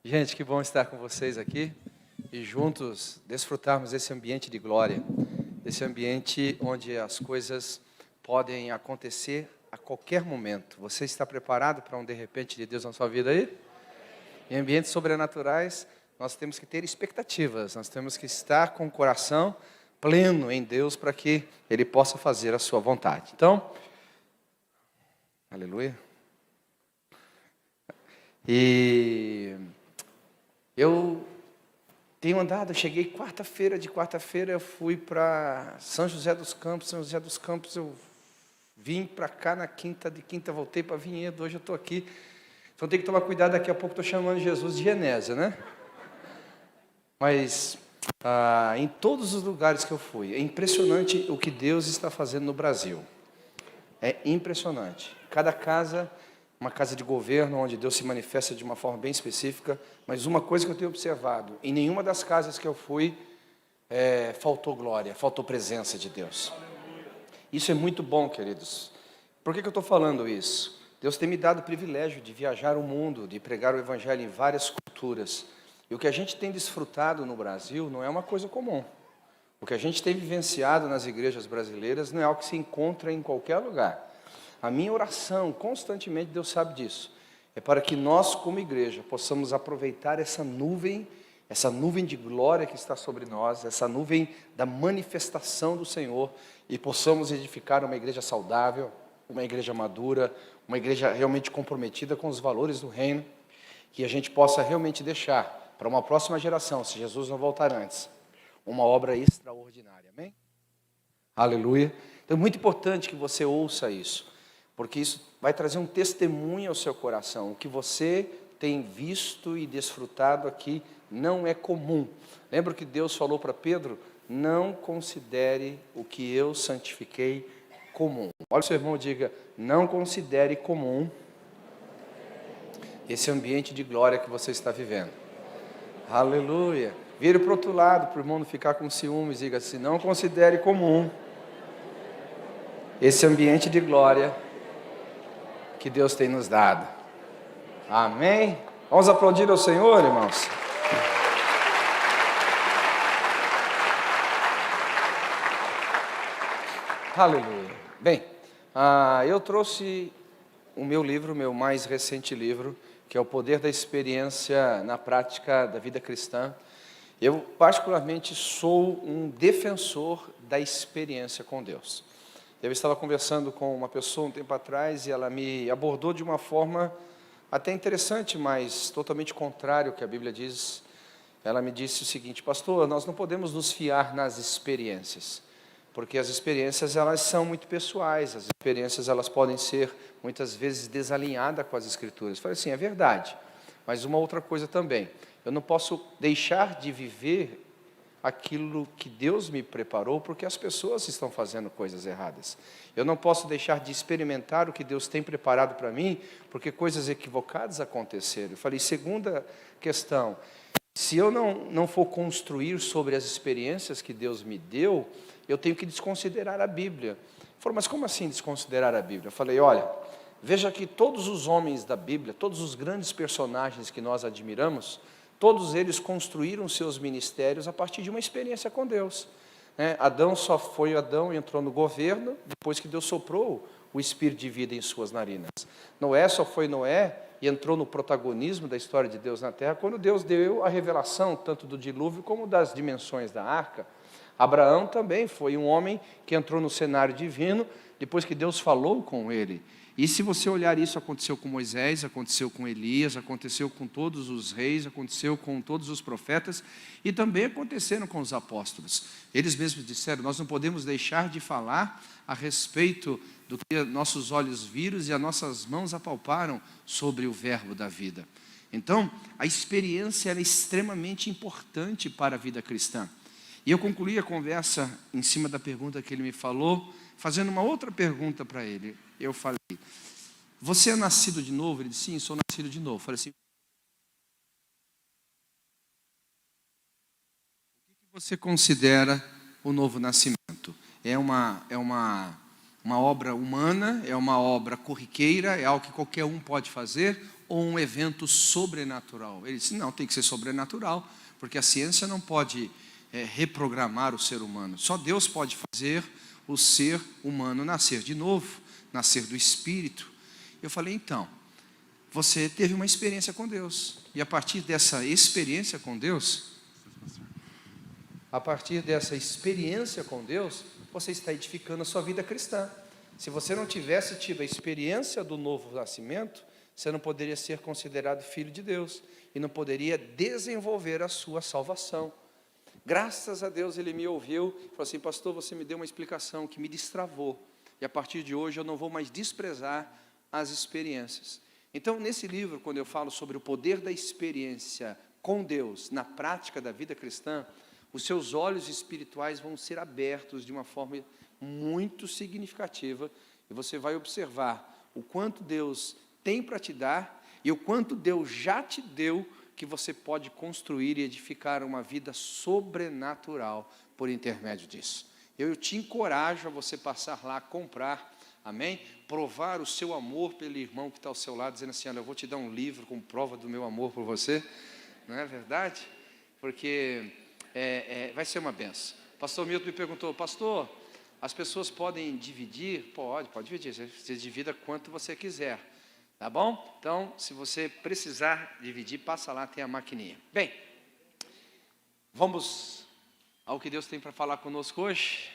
Gente, que bom estar com vocês aqui e juntos desfrutarmos desse ambiente de glória, desse ambiente onde as coisas podem acontecer a qualquer momento. Você está preparado para um de repente de Deus na sua vida aí? Em ambientes sobrenaturais, nós temos que ter expectativas, nós temos que estar com o coração pleno em Deus para que Ele possa fazer a sua vontade. Então, aleluia. E eu tenho andado, eu cheguei quarta-feira, de quarta-feira eu fui para São José dos Campos eu vim para cá na quinta, de quinta voltei para Vinhedo, hoje eu estou aqui. Então tem que tomar cuidado, daqui a pouco estou chamando Jesus de Genésia, né? Mas em todos os lugares que eu fui, é impressionante o que Deus está fazendo no Brasil. É impressionante. Cada casa, uma casa de governo, onde Deus se manifesta de uma forma bem específica, mas uma coisa que eu tenho observado, em nenhuma das casas que eu fui, faltou glória, faltou presença de Deus. Isso é muito bom, queridos. Por que eu estou falando isso? Deus tem me dado o privilégio de viajar o mundo, de pregar o Evangelho em várias culturas. E o que a gente tem desfrutado no Brasil não é uma coisa comum. O que a gente tem vivenciado nas igrejas brasileiras não é algo que se encontra em qualquer lugar. A minha oração, constantemente, Deus sabe disso, é para que nós, como igreja, possamos aproveitar essa nuvem de glória que está sobre nós, essa nuvem da manifestação do Senhor, e possamos edificar uma igreja saudável, uma igreja madura, uma igreja realmente comprometida com os valores do reino, que a gente possa realmente deixar para uma próxima geração, se Jesus não voltar antes, uma obra extraordinária, amém? Aleluia. Então é muito importante que você ouça isso, porque isso vai trazer um testemunho ao seu coração. O que você tem visto e desfrutado aqui não é comum. Lembra que Deus falou para Pedro? Não considere o que eu santifiquei comum. Olha o seu irmão e diga, não considere comum esse ambiente de glória que você está vivendo. Aleluia. Vire para o outro lado, para o irmão não ficar com ciúmes, diga assim, não considere comum esse ambiente de glória que Deus tem nos dado. Amém? Vamos aplaudir ao Senhor, irmãos? Aleluia. Bem, eu trouxe o meu livro, o meu mais recente livro, que é O Poder da Experiência na Prática da Vida Cristã. Eu, particularmente, sou um defensor da experiência com Deus. Eu estava conversando com uma pessoa um tempo atrás e ela me abordou de uma forma até interessante, mas totalmente contrário ao que a Bíblia diz. Ela me disse o seguinte, pastor, nós não podemos nos fiar nas experiências, porque as experiências elas são muito pessoais, as experiências elas podem ser muitas vezes desalinhadas com as Escrituras. Eu falei assim, é verdade, mas uma outra coisa também, eu não posso deixar de viver aquilo que Deus me preparou, porque as pessoas estão fazendo coisas erradas. Eu não posso deixar de experimentar o que Deus tem preparado para mim, porque coisas equivocadas aconteceram. Eu falei, segunda questão, se eu não for construir sobre as experiências que Deus me deu, eu tenho que desconsiderar a Bíblia. Ele falou, mas como assim desconsiderar a Bíblia? Eu falei, olha, veja que todos os homens da Bíblia, todos os grandes personagens que nós admiramos, todos eles construíram seus ministérios a partir de uma experiência com Deus. Adão só foi Adão e entrou no governo depois que Deus soprou o espírito de vida em suas narinas. Noé só foi Noé e entrou no protagonismo da história de Deus na terra quando Deus deu a revelação tanto do dilúvio como das dimensões da arca. Abraão também foi um homem que entrou no cenário divino depois que Deus falou com ele. E se você olhar isso, aconteceu com Moisés, aconteceu com Elias, aconteceu com todos os reis, aconteceu com todos os profetas e também aconteceram com os apóstolos. Eles mesmos disseram, nós não podemos deixar de falar a respeito do que nossos olhos viram e as nossas mãos apalparam sobre o verbo da vida. Então, a experiência é extremamente importante para a vida cristã. E eu concluí a conversa em cima da pergunta que ele me falou, fazendo uma outra pergunta para ele. Eu falei, você é nascido de novo? Ele disse, sim, sou nascido de novo. Eu falei assim, o que você considera o novo nascimento? É uma obra humana? É uma obra corriqueira? É algo que qualquer um pode fazer? ou um evento sobrenatural? Ele disse, não, tem que ser sobrenatural, porque a ciência não pode reprogramar o ser humano. Só Deus pode fazer o ser humano nascer de novo, nascer do Espírito. Eu falei, então, você teve uma experiência com Deus, e a partir dessa experiência com Deus, você está edificando a sua vida cristã. Se você não tivesse tido a experiência do novo nascimento, você não poderia ser considerado filho de Deus, e não poderia desenvolver a sua salvação. Graças a Deus ele me ouviu, falou assim, pastor, você me deu uma explicação que me destravou, e a partir de hoje eu não vou mais desprezar as experiências. Então, nesse livro, quando eu falo sobre o poder da experiência com Deus, na prática da vida cristã, os seus olhos espirituais vão ser abertos de uma forma muito significativa, e você vai observar o quanto Deus tem para te dar, e o quanto Deus já te deu, que você pode construir e edificar uma vida sobrenatural por intermédio disso. Eu te encorajo a você passar lá, comprar, amém? Provar o seu amor pelo irmão que está ao seu lado, dizendo assim, olha, eu vou te dar um livro com prova do meu amor por você, não é verdade? Porque vai ser uma benção. Pastor Milton me perguntou, pastor, as pessoas podem dividir? Pode dividir, você divida quanto você quiser, tá bom? Então, se você precisar dividir, passa lá, tem a maquininha. Bem, vamos ao que Deus tem para falar conosco hoje.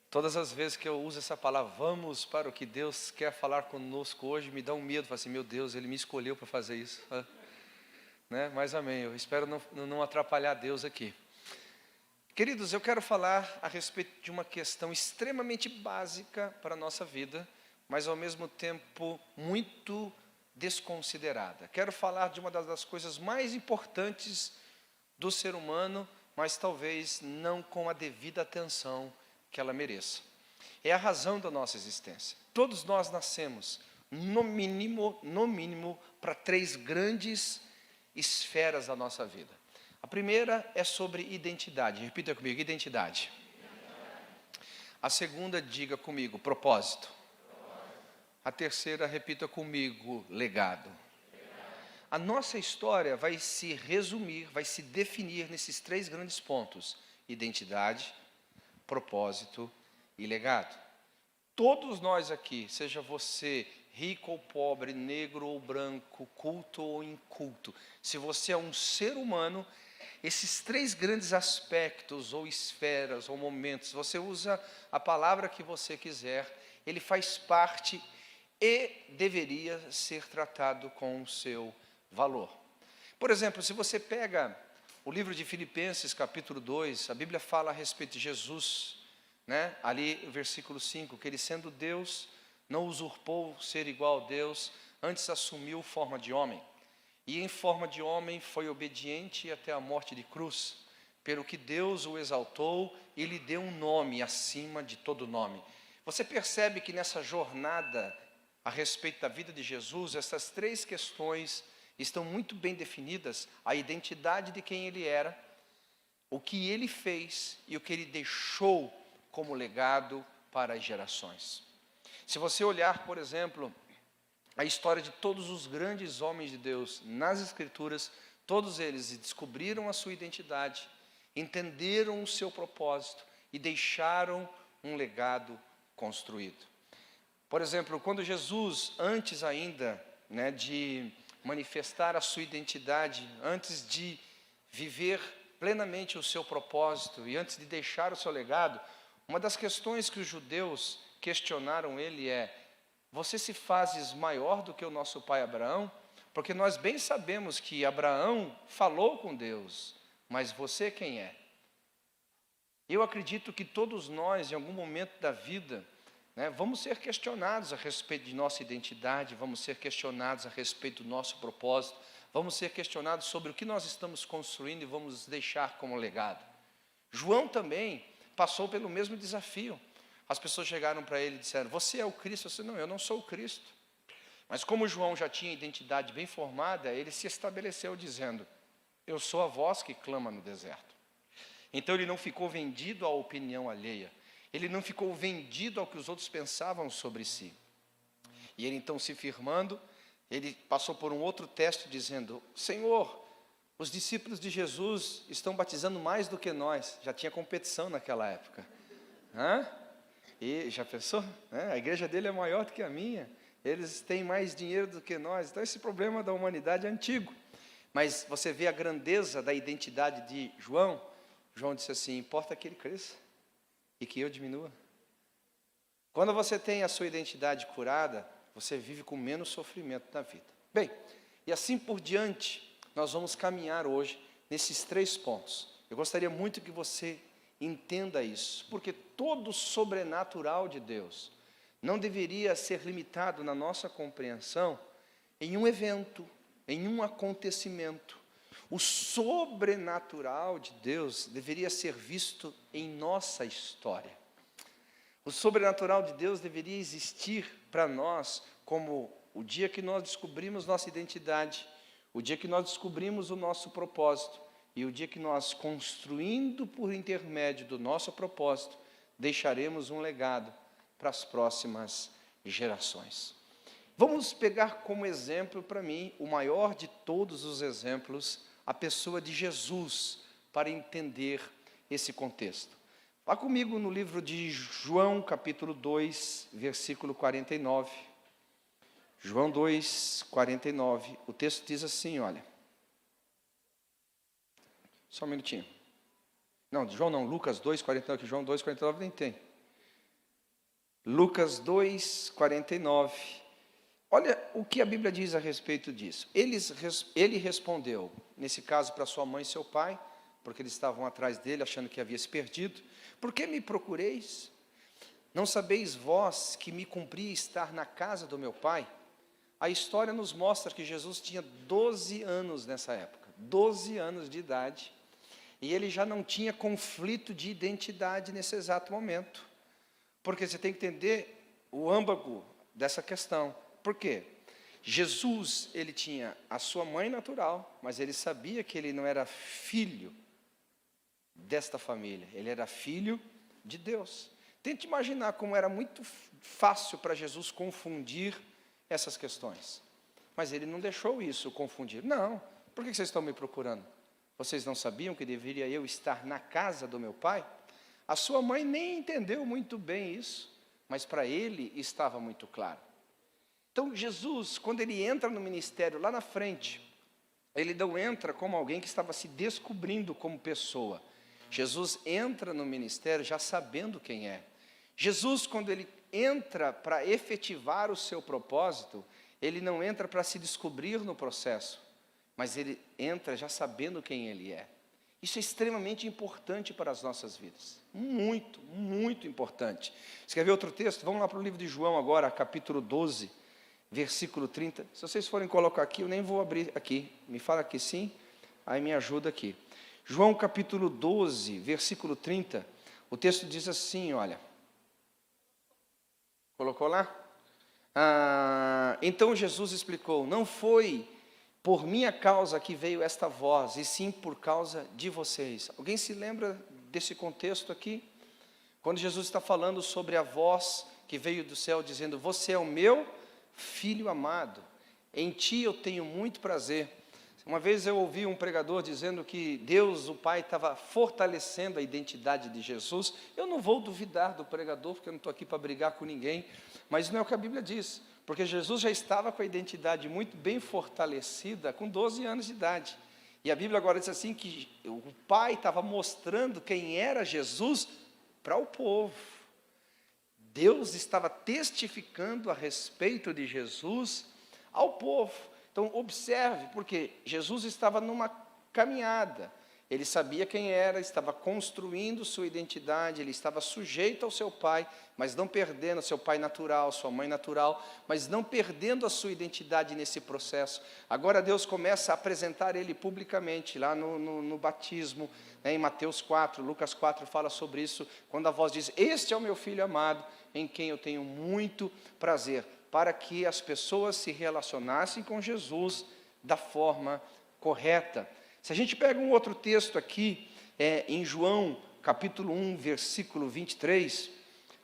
Todas as vezes que eu uso essa palavra, vamos para o que Deus quer falar conosco hoje, me dá um medo, falo assim, meu Deus, Ele me escolheu para fazer isso, né? Mas amém, eu espero não atrapalhar Deus aqui. Queridos, eu quero falar a respeito de uma questão extremamente básica para a nossa vida, mas ao mesmo tempo muito desconsiderada. Quero falar de uma das coisas mais importantes do ser humano, mas talvez não com a devida atenção que ela mereça. É a razão da nossa existência. Todos nós nascemos, no mínimo, para 3 grandes esferas da nossa vida. A primeira é sobre identidade. Repita comigo, identidade. A segunda, diga comigo, propósito. A terceira, repita comigo, legado. A nossa história vai se resumir, vai se definir nesses 3 grandes pontos: identidade, propósito e legado. Todos nós aqui, seja você rico ou pobre, negro ou branco, culto ou inculto, se você é um ser humano, esses 3 grandes aspectos, ou esferas, ou momentos, você usa a palavra que você quiser, ele faz parte e deveria ser tratado com o seu valor. Por exemplo, se você pega o livro de Filipenses, capítulo 2, a Bíblia fala a respeito de Jesus, né? Ali o versículo 5, que ele sendo Deus, não usurpou ser igual a Deus, antes assumiu forma de homem. E em forma de homem foi obediente até a morte de cruz, pelo que Deus o exaltou e lhe deu um nome acima de todo nome. Você percebe que nessa jornada a respeito da vida de Jesus, essas 3 questões estão muito bem definidas: a identidade de quem ele era, o que ele fez e o que ele deixou como legado para as gerações. Se você olhar, por exemplo, a história de todos os grandes homens de Deus nas Escrituras, todos eles descobriram a sua identidade, entenderam o seu propósito e deixaram um legado construído. Por exemplo, quando Jesus, antes ainda, né, de manifestar a sua identidade, antes de viver plenamente o seu propósito e antes de deixar o seu legado, uma das questões que os judeus questionaram ele é: você se fazes maior do que o nosso pai Abraão? Porque nós bem sabemos que Abraão falou com Deus, mas você quem é? Eu acredito que todos nós, em algum momento da vida, né, vamos ser questionados a respeito de nossa identidade, vamos ser questionados a respeito do nosso propósito, vamos ser questionados sobre o que nós estamos construindo e vamos deixar como legado. João também passou pelo mesmo desafio. As pessoas chegaram para ele e disseram: você é o Cristo? Eu disse: não, eu não sou o Cristo. Mas como João já tinha identidade bem formada, ele se estabeleceu dizendo: eu sou a voz que clama no deserto. Então ele não ficou vendido à opinião alheia, ele não ficou vendido ao que os outros pensavam sobre si. E ele então, se firmando, Ele passou por um outro teste dizendo: Senhor, os discípulos de Jesus estão batizando mais do que nós. Já tinha competição naquela época. E já pensou? A igreja dele é maior do que a minha. Eles têm mais dinheiro do que nós. Então esse problema da humanidade é antigo. Mas você vê a grandeza da identidade de João. João disse assim: importa que ele cresça e que eu diminua. Quando você tem a sua identidade curada, você vive com menos sofrimento na vida. Bem, e assim por diante, nós vamos caminhar hoje nesses 3 pontos. Eu gostaria muito que você entenda isso, porque todo o sobrenatural de Deus não deveria ser limitado na nossa compreensão em um evento, em um acontecimento. O sobrenatural de Deus deveria ser visto em nossa história. O sobrenatural de Deus deveria existir para nós como o dia que nós descobrimos nossa identidade, o dia que nós descobrimos o nosso propósito e o dia que nós, construindo por intermédio do nosso propósito, deixaremos um legado para as próximas gerações. Vamos pegar como exemplo, para mim, o maior de todos os exemplos, a pessoa de Jesus, para entender esse contexto. Vá comigo no livro de João, capítulo 2, versículo 49. João 2, 49. O texto diz assim, olha. Só um minutinho. Não, João não, Lucas 2, 49, que João 2, 49 nem tem. Lucas 2, 49. Olha o que a Bíblia diz a respeito disso. Ele respondeu, nesse caso para sua mãe e seu pai, porque eles estavam atrás dele, achando que havia se perdido. Por que me procureis? Não sabeis vós que me cumpria estar na casa do meu pai? A história nos mostra que Jesus tinha 12 anos nessa época, 12 anos de idade, e ele já não tinha conflito de identidade nesse exato momento. Porque você tem que entender o âmago dessa questão. Por quê? Jesus, ele tinha a sua mãe natural, mas ele sabia que ele não era filho desta família, ele era filho de Deus. Tente imaginar como era muito fácil para Jesus confundir essas questões. Mas ele não deixou isso confundir. Não, por que vocês estão me procurando? Vocês não sabiam que deveria eu estar na casa do meu pai? A sua mãe nem entendeu muito bem isso, mas para ele estava muito claro. Então Jesus, quando ele entra no ministério lá na frente, ele não entra como alguém que estava se descobrindo como pessoa. Jesus entra no ministério já sabendo quem é. Jesus, quando ele entra para efetivar o seu propósito, ele não entra para se descobrir no processo, mas ele entra já sabendo quem ele é. Isso é extremamente importante para as nossas vidas. Muito, muito importante. Você quer ver outro texto? Vamos lá para o livro de João agora, capítulo 12, versículo 30. Se vocês forem colocar aqui, eu nem vou abrir aqui. Me fala aqui sim, aí me ajuda aqui. João capítulo 12, versículo 30, o texto diz assim, olha. Colocou lá? Então Jesus explicou, não foi por minha causa que veio esta voz, e sim por causa de vocês. Alguém se lembra desse contexto aqui? Quando Jesus está falando sobre a voz que veio do céu, dizendo, você é o meu filho amado, em ti eu tenho muito prazer. Uma vez eu ouvi um pregador dizendo que Deus, o Pai, estava fortalecendo a identidade de Jesus. Eu não vou duvidar do pregador, porque eu não estou aqui para brigar com ninguém, mas não é o que a Bíblia diz, porque Jesus já estava com a identidade muito bem fortalecida, com 12 anos de idade. E a Bíblia agora diz assim, que o Pai estava mostrando quem era Jesus para o povo. Deus estava testificando a respeito de Jesus ao povo. Então, observe, porque Jesus estava numa caminhada, ele sabia quem era, estava construindo sua identidade, ele estava sujeito ao seu pai, mas não perdendo seu pai natural, sua mãe natural, mas não perdendo a sua identidade nesse processo. Agora Deus começa a apresentar ele publicamente, lá no batismo, né, em Mateus 4, Lucas 4 fala sobre isso, quando a voz diz, este é o meu filho amado, em quem eu tenho muito prazer, para que as pessoas se relacionassem com Jesus da forma correta. Se a gente pega um outro texto aqui, em João, capítulo 1, versículo 23,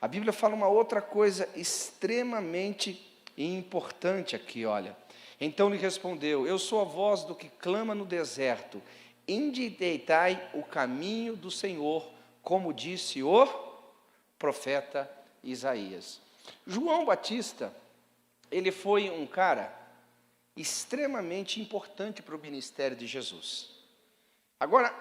a Bíblia fala uma outra coisa extremamente importante aqui, olha. Então lhe respondeu: eu sou a voz do que clama no deserto, endireitai o caminho do Senhor, como disse o profeta Isaías. João Batista, ele foi um cara extremamente importante para o ministério de Jesus. Agora,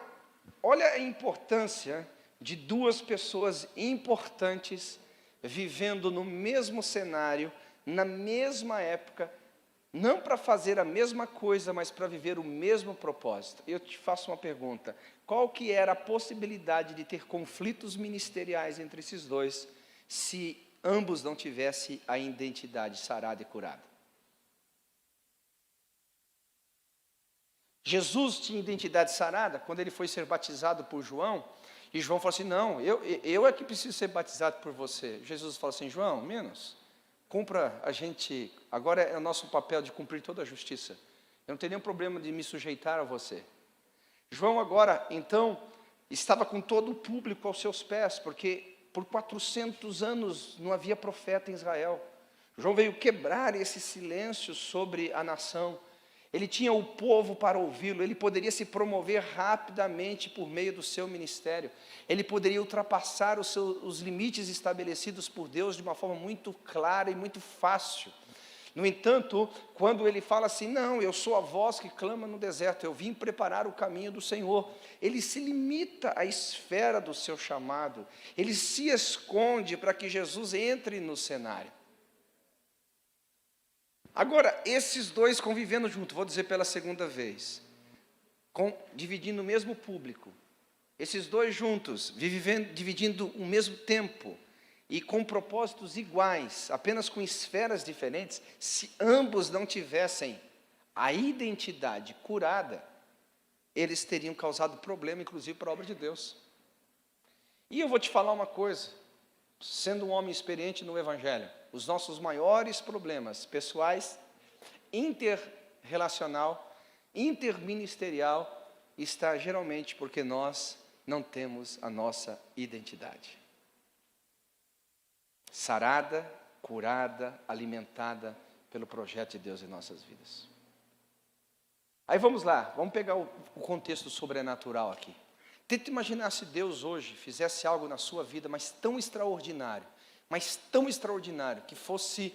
olha a importância de duas pessoas importantes vivendo no mesmo cenário, na mesma época, não para fazer a mesma coisa, mas para viver o mesmo propósito. Eu te faço uma pergunta: qual que era a possibilidade de ter conflitos ministeriais entre esses dois, se ambos não tivessem a identidade sarada e curada? Jesus tinha identidade sarada quando ele foi ser batizado por João, e João falou assim: não, eu é que preciso ser batizado por você. Jesus falou assim: João, menos, cumpra a gente, agora é o nosso papel de cumprir toda a justiça. Eu não tenho nenhum problema de me sujeitar a você. João agora, então, estava com todo o público aos seus pés, porque por 400 anos não havia profeta em Israel. João veio quebrar esse silêncio sobre a nação. Ele tinha o povo para ouvi-lo, ele poderia se promover rapidamente por meio do seu ministério, ele poderia ultrapassar os limites estabelecidos por Deus de uma forma muito clara e muito fácil. No entanto, quando ele fala assim: não, eu sou a voz que clama no deserto, eu vim preparar o caminho do Senhor, ele se limita à esfera do seu chamado, ele se esconde para que Jesus entre no cenário. Agora, esses dois convivendo junto, vou dizer pela segunda vez, dividindo o mesmo público, esses dois juntos, dividindo o mesmo tempo, e com propósitos iguais, apenas com esferas diferentes, se ambos não tivessem a identidade curada, eles teriam causado problema, inclusive, para a obra de Deus. E eu vou te falar uma coisa, sendo um homem experiente no Evangelho, os nossos maiores problemas pessoais, interrelacional, interministerial, está geralmente porque nós não temos a nossa identidade sarada, curada, alimentada pelo projeto de Deus em nossas vidas. Aí vamos lá, vamos pegar o contexto sobrenatural aqui. Tenta imaginar se Deus hoje fizesse algo na sua vida, mas tão extraordinário, que fosse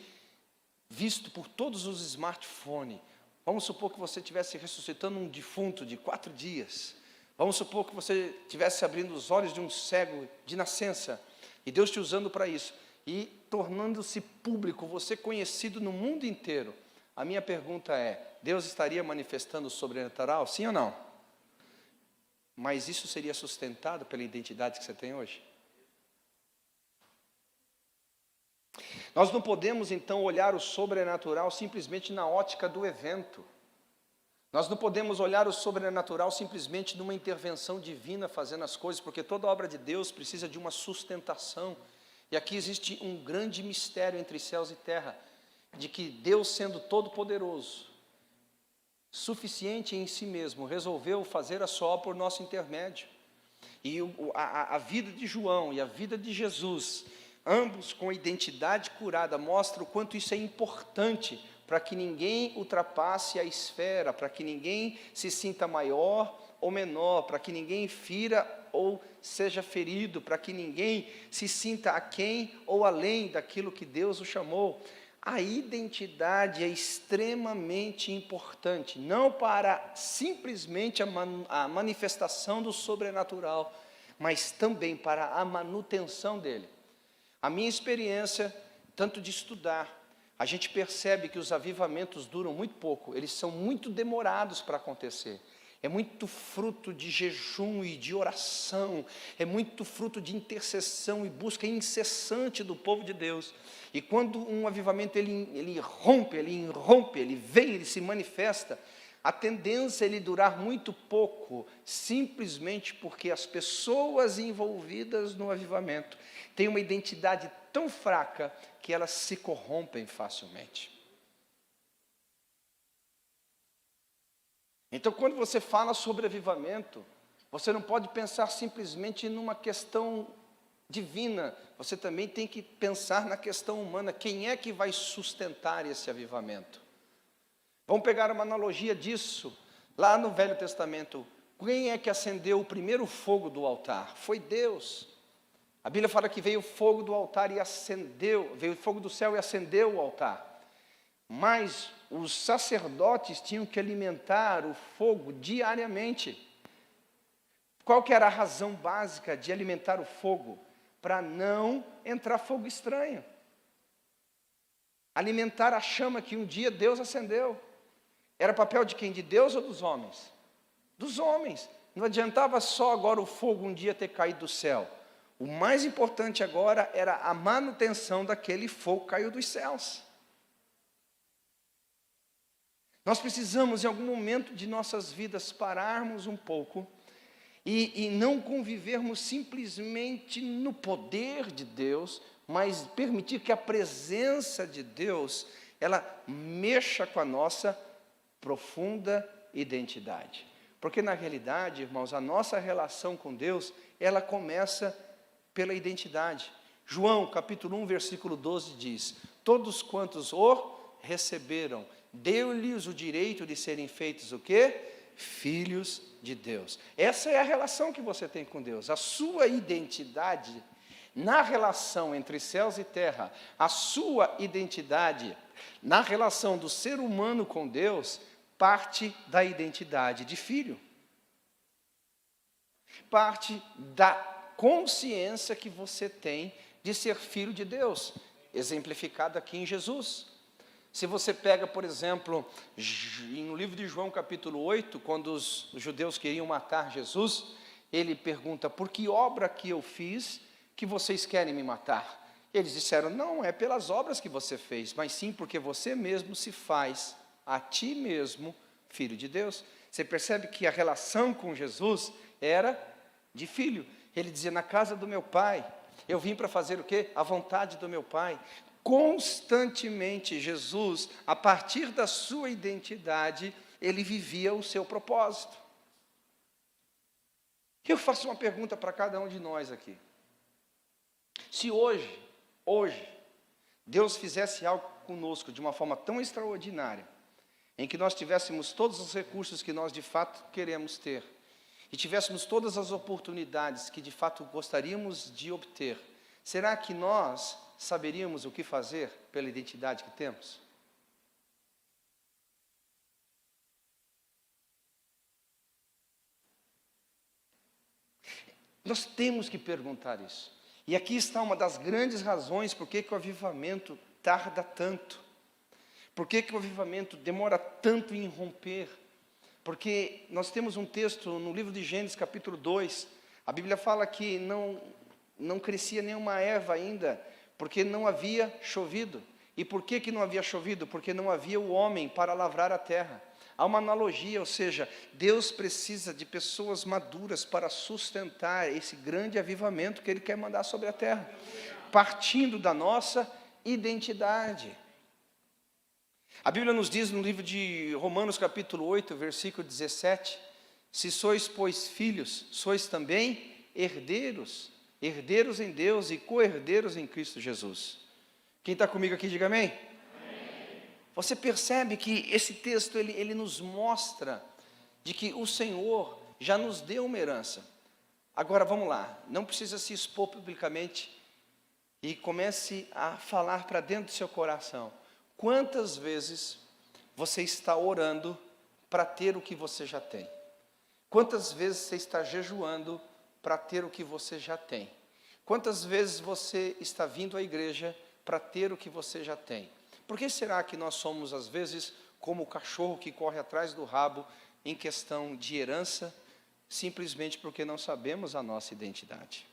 visto por todos os smartphones. Vamos supor que você estivesse ressuscitando um defunto de 4 dias. Vamos supor que você estivesse abrindo os olhos de um cego de nascença, e Deus te usando para isso, e tornando-se público, você conhecido no mundo inteiro. A minha pergunta é: Deus estaria manifestando o sobrenatural, sim ou não? Mas isso seria sustentado pela identidade que você tem hoje? Nós não podemos, então, olhar o sobrenatural simplesmente na ótica do evento. Nós não podemos olhar o sobrenatural simplesmente numa intervenção divina fazendo as coisas, porque toda obra de Deus precisa de uma sustentação. E aqui existe um grande mistério entre céus e terra, de que Deus, sendo todo-poderoso, suficiente em si mesmo, resolveu fazer a sua obra por nosso intermédio. E a vida de João e a vida de Jesus, ambos com a identidade curada, mostram o quanto isso é importante para que ninguém ultrapasse a esfera, para que ninguém se sinta maior ou menor, para que ninguém fira ou seja ferido, para que ninguém se sinta aquém ou além daquilo que Deus o chamou. A identidade é extremamente importante, não para simplesmente a manifestação do sobrenatural, mas também para a manutenção dele. A minha experiência, tanto de estudar, a gente percebe que os avivamentos duram muito pouco, eles são muito demorados para acontecer. É muito fruto de jejum e de oração, é muito fruto de intercessão e busca incessante do povo de Deus. E quando um avivamento ele irrompe, ele vem, ele se manifesta, a tendência é ele durar muito pouco, simplesmente porque as pessoas envolvidas no avivamento têm uma identidade tão fraca que elas se corrompem facilmente. Então, quando você fala sobre avivamento, você não pode pensar simplesmente numa questão divina, você também tem que pensar na questão humana. Quem é que vai sustentar esse avivamento? Vamos pegar uma analogia disso. Lá no Velho Testamento, quem é que acendeu o primeiro fogo do altar? Foi Deus. A Bíblia fala que veio fogo do altar e acendeu, veio fogo do céu e acendeu o altar. Mas os sacerdotes tinham que alimentar o fogo diariamente. Qual que era a razão básica de alimentar o fogo? Para não entrar fogo estranho. Alimentar a chama que um dia Deus acendeu. Era papel de quem? De Deus ou dos homens? Dos homens. Não adiantava só agora o fogo um dia ter caído do céu. O mais importante agora era a manutenção daquele fogo que caiu dos céus. Nós precisamos, em algum momento de nossas vidas, pararmos um pouco e não convivermos simplesmente no poder de Deus, mas permitir que a presença de Deus, ela mexa com a nossa profunda identidade. Porque na realidade, irmãos, a nossa relação com Deus, ela começa pela identidade. João, capítulo 1, versículo 12 diz: todos quantos o receberam, deu-lhes o direito de serem feitos o quê? Filhos de Deus. Essa é a relação que você tem com Deus. A sua identidade na relação entre céus e terra, a sua identidade na relação do ser humano com Deus, parte da identidade de filho. Parte da consciência que você tem de ser filho de Deus, exemplificado aqui em Jesus. Se você pega, por exemplo, no livro de João, capítulo 8, quando os judeus queriam matar Jesus, ele pergunta: por que obra que eu fiz que vocês querem me matar? Eles disseram: não é pelas obras que você fez, mas sim porque você mesmo se faz a ti mesmo filho de Deus. Você percebe que a relação com Jesus era de filho. Ele dizia: na casa do meu pai, eu vim para fazer o quê? A vontade do meu pai. Constantemente Jesus, a partir da sua identidade, ele vivia o seu propósito. Eu faço uma pergunta para cada um de nós aqui. Se hoje, Deus fizesse algo conosco de uma forma tão extraordinária, em que nós tivéssemos todos os recursos que nós de fato queremos ter, e tivéssemos todas as oportunidades que de fato gostaríamos de obter, será que nós saberíamos o que fazer pela identidade que temos? Nós temos que perguntar isso. E aqui está uma das grandes razões por que o avivamento tarda tanto. Por que o avivamento demora tanto em romper? Porque nós temos um texto no livro de Gênesis, capítulo 2, a Bíblia fala que não crescia nenhuma erva ainda, porque não havia chovido. E por que não havia chovido? Porque não havia o homem para lavrar a terra. Há uma analogia, ou seja, Deus precisa de pessoas maduras para sustentar esse grande avivamento que Ele quer mandar sobre a terra, partindo da nossa identidade. A Bíblia nos diz no livro de Romanos, capítulo 8, versículo 17, se sois, pois, filhos, sois também herdeiros, herdeiros em Deus e co-herdeiros em Cristo Jesus. Quem está comigo aqui, diga amém. Amém. Você percebe que esse texto, ele nos mostra de que o Senhor já nos deu uma herança. Agora, vamos lá, não precisa se expor publicamente e comece a falar para dentro do seu coração. Quantas vezes você está orando para ter o que você já tem? Quantas vezes você está jejuando para ter o que você já tem? Quantas vezes você está vindo à igreja para ter o que você já tem? Por que será que nós somos, às vezes, como o cachorro que corre atrás do rabo em questão de herança, simplesmente porque não sabemos a nossa identidade?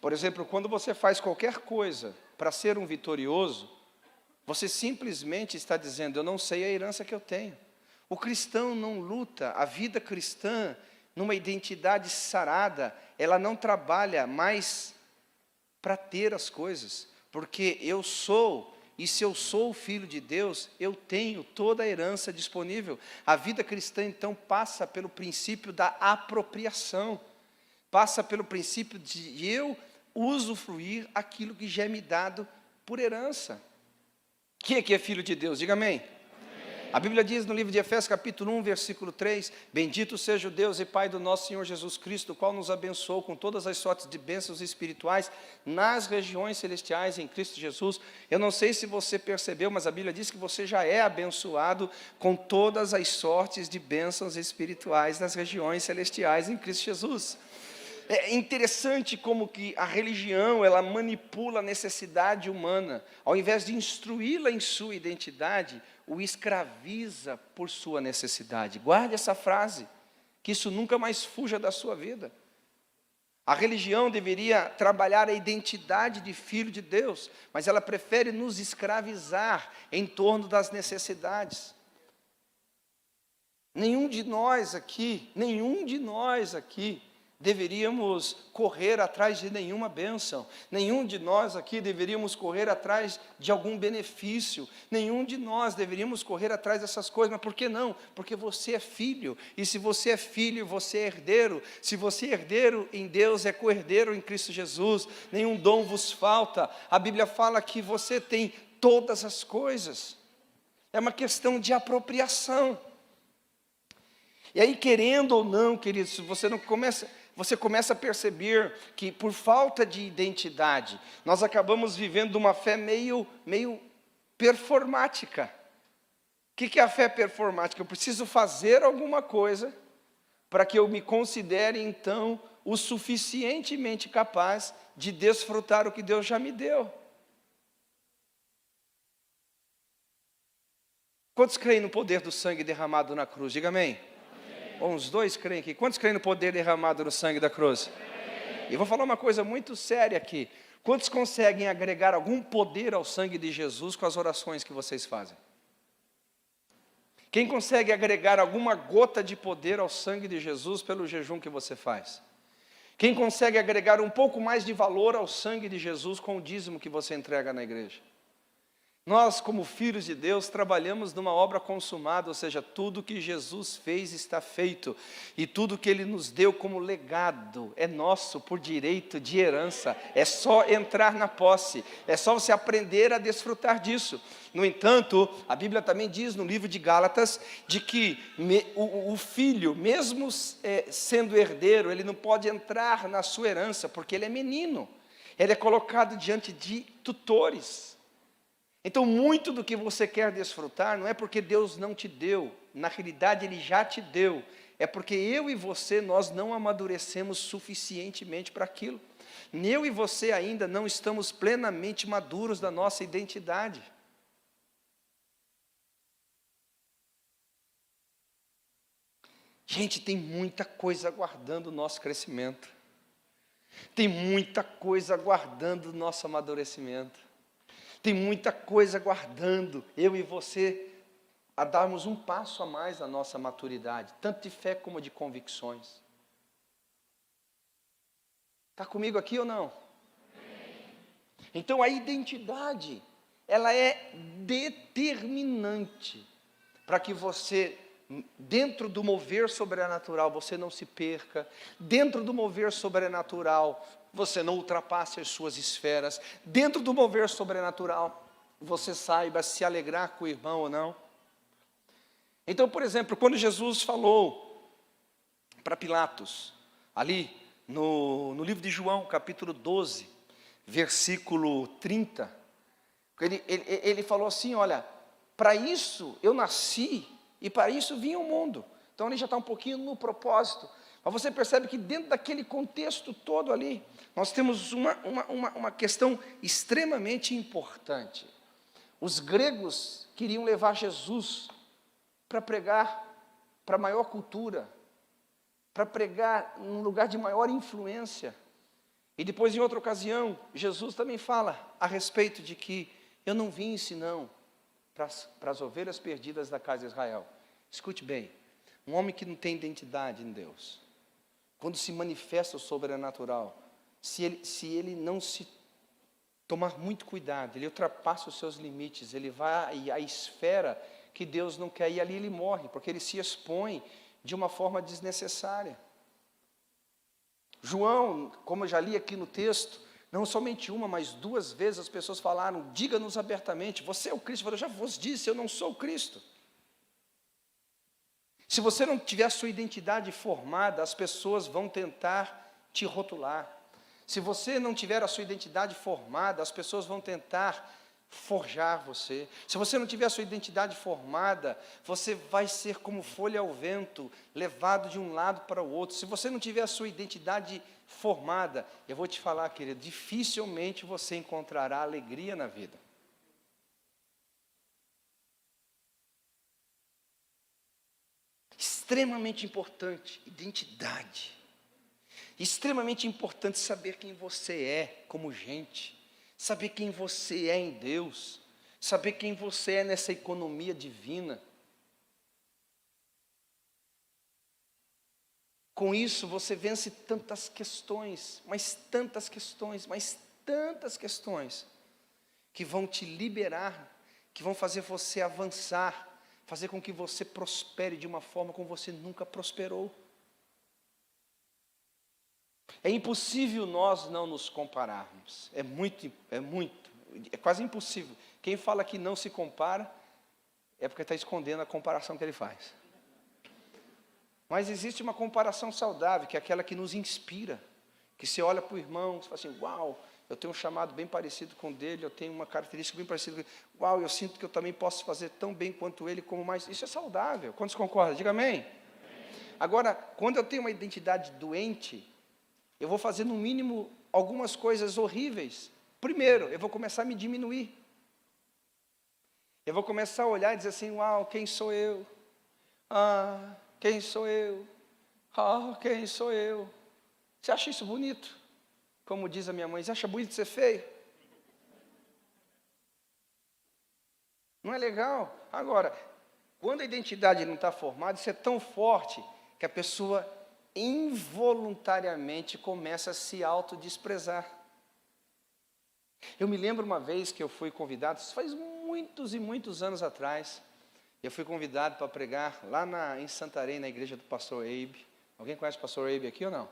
Por exemplo, quando você faz qualquer coisa para ser um vitorioso, você simplesmente está dizendo: eu não sei a herança que eu tenho. O cristão não luta, a vida cristã, numa identidade sarada, ela não trabalha mais para ter as coisas, porque eu sou, e se eu sou o filho de Deus, eu tenho toda a herança disponível. A vida cristã, então, passa pelo princípio da apropriação, passa pelo princípio de eu usufruir aquilo que já é me dado por herança. Quem aqui é filho de Deus? Diga amém. A Bíblia diz no livro de Efésios, capítulo 1, versículo 3, bendito seja o Deus e Pai do nosso Senhor Jesus Cristo, o qual nos abençoou com todas as sortes de bênçãos espirituais nas regiões celestiais em Cristo Jesus. Eu não sei se você percebeu, mas a Bíblia diz que você já é abençoado com todas as sortes de bênçãos espirituais nas regiões celestiais em Cristo Jesus. É interessante como que a religião, ela manipula a necessidade humana. Ao invés de instruí-la em sua identidade, o escraviza por sua necessidade. Guarde essa frase, que isso nunca mais fuja da sua vida. A religião deveria trabalhar a identidade de filho de Deus, mas ela prefere nos escravizar em torno das necessidades. Nenhum de nós aqui deveríamos correr atrás de nenhuma bênção, nenhum de nós aqui deveríamos correr atrás de algum benefício, nenhum de nós deveríamos correr atrás dessas coisas. Mas por que não? Porque você é filho, e se você é filho, você é herdeiro. Se você é herdeiro em Deus, é co-herdeiro em Cristo Jesus, nenhum dom vos falta. A Bíblia fala que você tem todas as coisas, é uma questão de apropriação. E aí, querendo ou não, queridos, você começa a perceber que por falta de identidade, nós acabamos vivendo uma fé meio performática. O que é a fé performática? Eu preciso fazer alguma coisa para que eu me considere, então, o suficientemente capaz de desfrutar o que Deus já me deu. Quantos creem no poder do sangue derramado na cruz? Diga amém. Uns dois creem aqui. Quantos creem no poder derramado no sangue da cruz? E vou falar uma coisa muito séria aqui. Quantos conseguem agregar algum poder ao sangue de Jesus com as orações que vocês fazem? Quem consegue agregar alguma gota de poder ao sangue de Jesus pelo jejum que você faz? Quem consegue agregar um pouco mais de valor ao sangue de Jesus com o dízimo que você entrega na igreja? Nós, como filhos de Deus, trabalhamos numa obra consumada, ou seja, tudo que Jesus fez está feito, e tudo que Ele nos deu como legado é nosso por direito de herança. É só entrar na posse, é só você aprender a desfrutar disso. No entanto, a Bíblia também diz no livro de Gálatas, de que o filho, mesmo sendo herdeiro, ele não pode entrar na sua herança, porque ele é menino, ele é colocado diante de tutores. Então, muito do que você quer desfrutar não é porque Deus não te deu, na realidade Ele já te deu, é porque eu e você, nós não amadurecemos suficientemente para aquilo. Eu e você ainda não estamos plenamente maduros da nossa identidade. Gente, tem muita coisa aguardando o nosso crescimento, tem muita coisa aguardando o nosso amadurecimento. Tem muita coisa aguardando eu e você a darmos um passo a mais na nossa maturidade, tanto de fé como de convicções. Está comigo aqui ou não? Então a identidade, ela é determinante para que você, dentro do mover sobrenatural, você não se perca, dentro do mover sobrenatural, você não ultrapasse as suas esferas, dentro do mover sobrenatural, você saiba se alegrar com o irmão ou não. Então, por exemplo, quando Jesus falou para Pilatos, ali no livro de João, capítulo 12, versículo 30, ele falou assim, olha, para isso eu nasci e para isso vim ao mundo. Então ele já está um pouquinho no propósito. Mas você percebe que dentro daquele contexto todo ali, nós temos uma questão extremamente importante. Os gregos queriam levar Jesus para pregar para maior cultura, para pregar num lugar de maior influência. E depois, em outra ocasião, Jesus também fala a respeito de que eu não vim senão para as ovelhas perdidas da casa de Israel. Escute bem, um homem que não tem identidade em Deus, quando se manifesta o sobrenatural, se ele não se tomar muito cuidado, ele ultrapassa os seus limites, ele vai à esfera que Deus não quer, e ali ele morre, porque ele se expõe de uma forma desnecessária. João, como eu já li aqui no texto, não somente uma, mas 2 vezes as pessoas falaram, diga-nos abertamente, você é o Cristo. Eu já vos disse, eu não sou o Cristo. Se você não tiver a sua identidade formada, as pessoas vão tentar te rotular. Se você não tiver a sua identidade formada, as pessoas vão tentar forjar você. Se você não tiver a sua identidade formada, você vai ser como folha ao vento, levado de um lado para o outro. Se você não tiver a sua identidade formada, eu vou te falar, querido, dificilmente você encontrará alegria na vida. Extremamente importante, identidade. Extremamente importante saber quem você é como gente, saber quem você é em Deus, saber quem você é nessa economia divina. Com isso você vence tantas questões, mas tantas questões, que vão te liberar, que vão fazer você avançar, fazer com que você prospere de uma forma como você nunca prosperou. É impossível nós não nos compararmos, é quase impossível. Quem fala que não se compara, é porque está escondendo a comparação que ele faz. Mas existe uma comparação saudável, que é aquela que nos inspira, que você olha para o irmão, você fala assim, uau, eu tenho um chamado bem parecido com o dele, eu tenho uma característica bem parecida com ele, uau, eu sinto que eu também posso fazer tão bem quanto ele, como mais, isso é saudável. Quantos concordam? Diga amém. Agora, quando eu tenho uma identidade doente, eu vou fazer no mínimo algumas coisas horríveis. Primeiro, eu vou começar a me diminuir. Eu vou começar a olhar e dizer assim, uau, quem sou eu? Ah, quem sou eu? Ah, quem sou eu? Você acha isso bonito? Como diz a minha mãe, você acha bonito ser feio? Não é legal? Agora, quando a identidade não está formada, isso é tão forte que a pessoa involuntariamente começa a se autodesprezar. Eu me lembro uma vez que eu fui convidado, isso faz muitos e muitos anos atrás, eu fui convidado para pregar lá em Santarém, na igreja do pastor Abe. Alguém conhece o pastor Abe aqui ou não?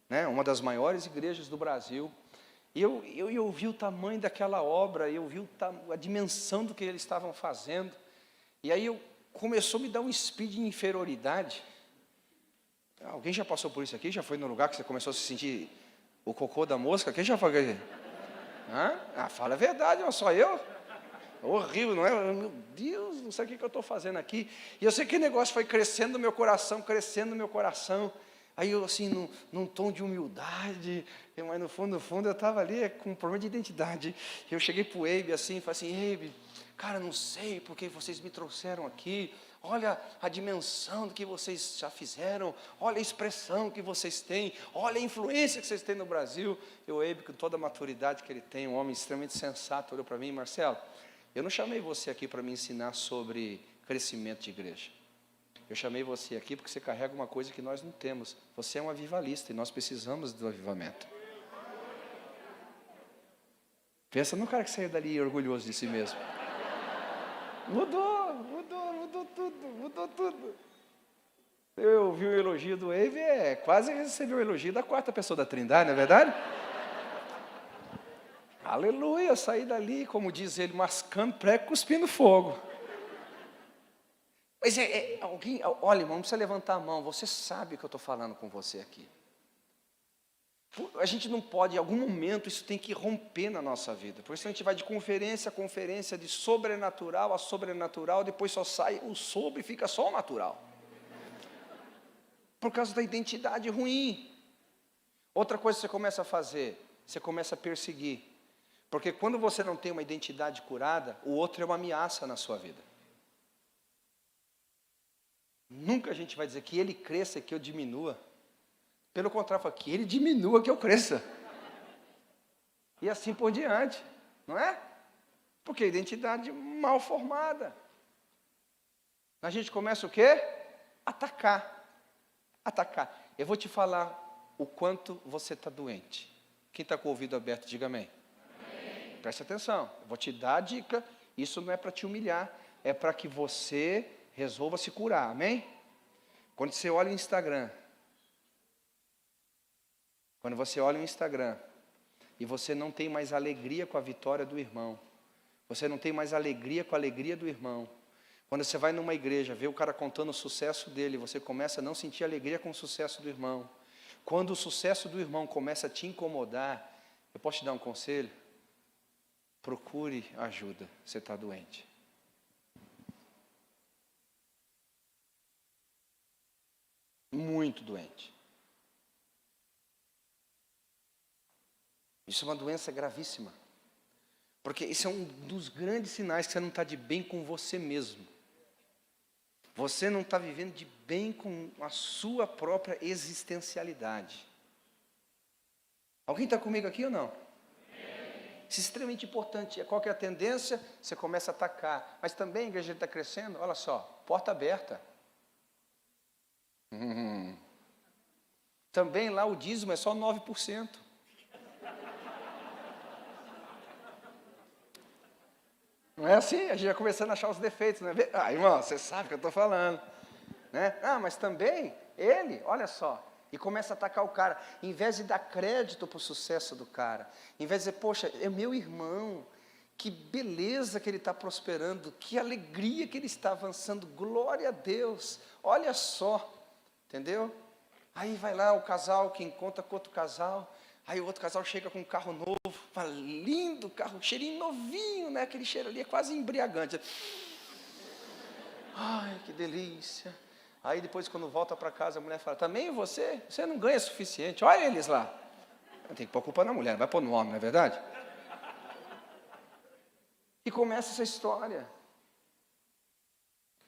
Né? Uma das maiores igrejas do Brasil. E eu vi o tamanho daquela obra, eu vi a dimensão do que eles estavam fazendo. E aí começou a me dar um espírito de inferioridade. Alguém já passou por isso aqui? Já foi no lugar que você começou a se sentir o cocô da mosca? Quem já foi? Fala a verdade, não só eu. Horrível, não é? Meu Deus, não sei o que eu estou fazendo aqui. E eu sei que o negócio foi crescendo no meu coração. Aí eu assim, num tom de humildade, mas no fundo eu estava ali com um problema de identidade. Eu cheguei para o Abe assim, e falei assim, Abe, cara, não sei porque vocês me trouxeram aqui. Olha a dimensão do que vocês já fizeram, olha a expressão que vocês têm, olha a influência que vocês têm no Brasil. E o Abe, com toda a maturidade que ele tem, um homem extremamente sensato, olhou para mim, Marcelo, eu não chamei você aqui para me ensinar sobre crescimento de igreja. Eu chamei você aqui porque você carrega uma coisa que nós não temos. Você é um avivalista e nós precisamos do avivamento. Pensa no cara que saiu dali orgulhoso de si mesmo. Mudou tudo. Eu ouvi o elogio do Abe, quase recebeu o elogio da quarta pessoa da Trindade, não é verdade? Aleluia, saí dali, como diz ele, mascando prego, cuspindo fogo. Mas alguém, olha, irmão, não precisa levantar a mão, você sabe o que eu estou falando com você aqui. A gente não pode, em algum momento, isso tem que romper na nossa vida. Por isso a gente vai de conferência a conferência, de sobrenatural a sobrenatural, depois só sai o sobre e fica só o natural. Por causa da identidade ruim. Outra coisa que você começa a fazer, você começa a perseguir. Porque quando você não tem uma identidade curada, o outro é uma ameaça na sua vida. Nunca a gente vai dizer que ele cresça e que eu diminua. Pelo contrário, fala que ele diminua, que eu cresça. E assim por diante, não é? Porque a identidade mal formada. A gente começa o quê? Atacar. Eu vou te falar o quanto você está doente. Quem está com o ouvido aberto, diga amém. Amém. Preste atenção, eu vou te dar a dica. Isso não é para te humilhar, é para que você resolva se curar, amém? Quando você olha o Instagram, e você não tem mais alegria com a vitória do irmão, você não tem mais alegria com a alegria do irmão, Quando você vai numa igreja, vê o cara contando o sucesso dele, você começa a não sentir alegria com o sucesso do irmão. Quando o sucesso do irmão começa a te incomodar, eu posso te dar um conselho? Procure ajuda, você está doente. Muito doente. Isso é uma doença gravíssima. Porque isso é um dos grandes sinais que você não está de bem com você mesmo. Você não está vivendo de bem com a sua própria existencialidade. Alguém está comigo aqui ou não? Isso é extremamente importante. Qual que é a tendência? Você começa a atacar. Mas também a igreja está crescendo, olha só, porta aberta. Também lá o dízimo é só 9%. Não é assim? A gente vai começando a achar os defeitos, não é? Irmão, você sabe o que eu estou falando. Né? Mas também, ele, olha só, e começa a atacar o cara. Em vez de dar crédito para o sucesso do cara, em vez de dizer, poxa, é meu irmão, que beleza que ele está prosperando, que alegria que ele está avançando, glória a Deus, olha só, entendeu? Aí vai lá o casal que encontra com outro casal, aí o outro casal chega com um carro novo, fala, lindo carro, cheirinho novinho, né? Aquele cheiro ali é quase embriagante. Ai, que delícia. Aí depois quando volta para casa, a mulher fala, também você não ganha suficiente, olha eles lá. Tem que pôr a culpa na mulher, não vai pôr no homem, não é verdade? E começa essa história.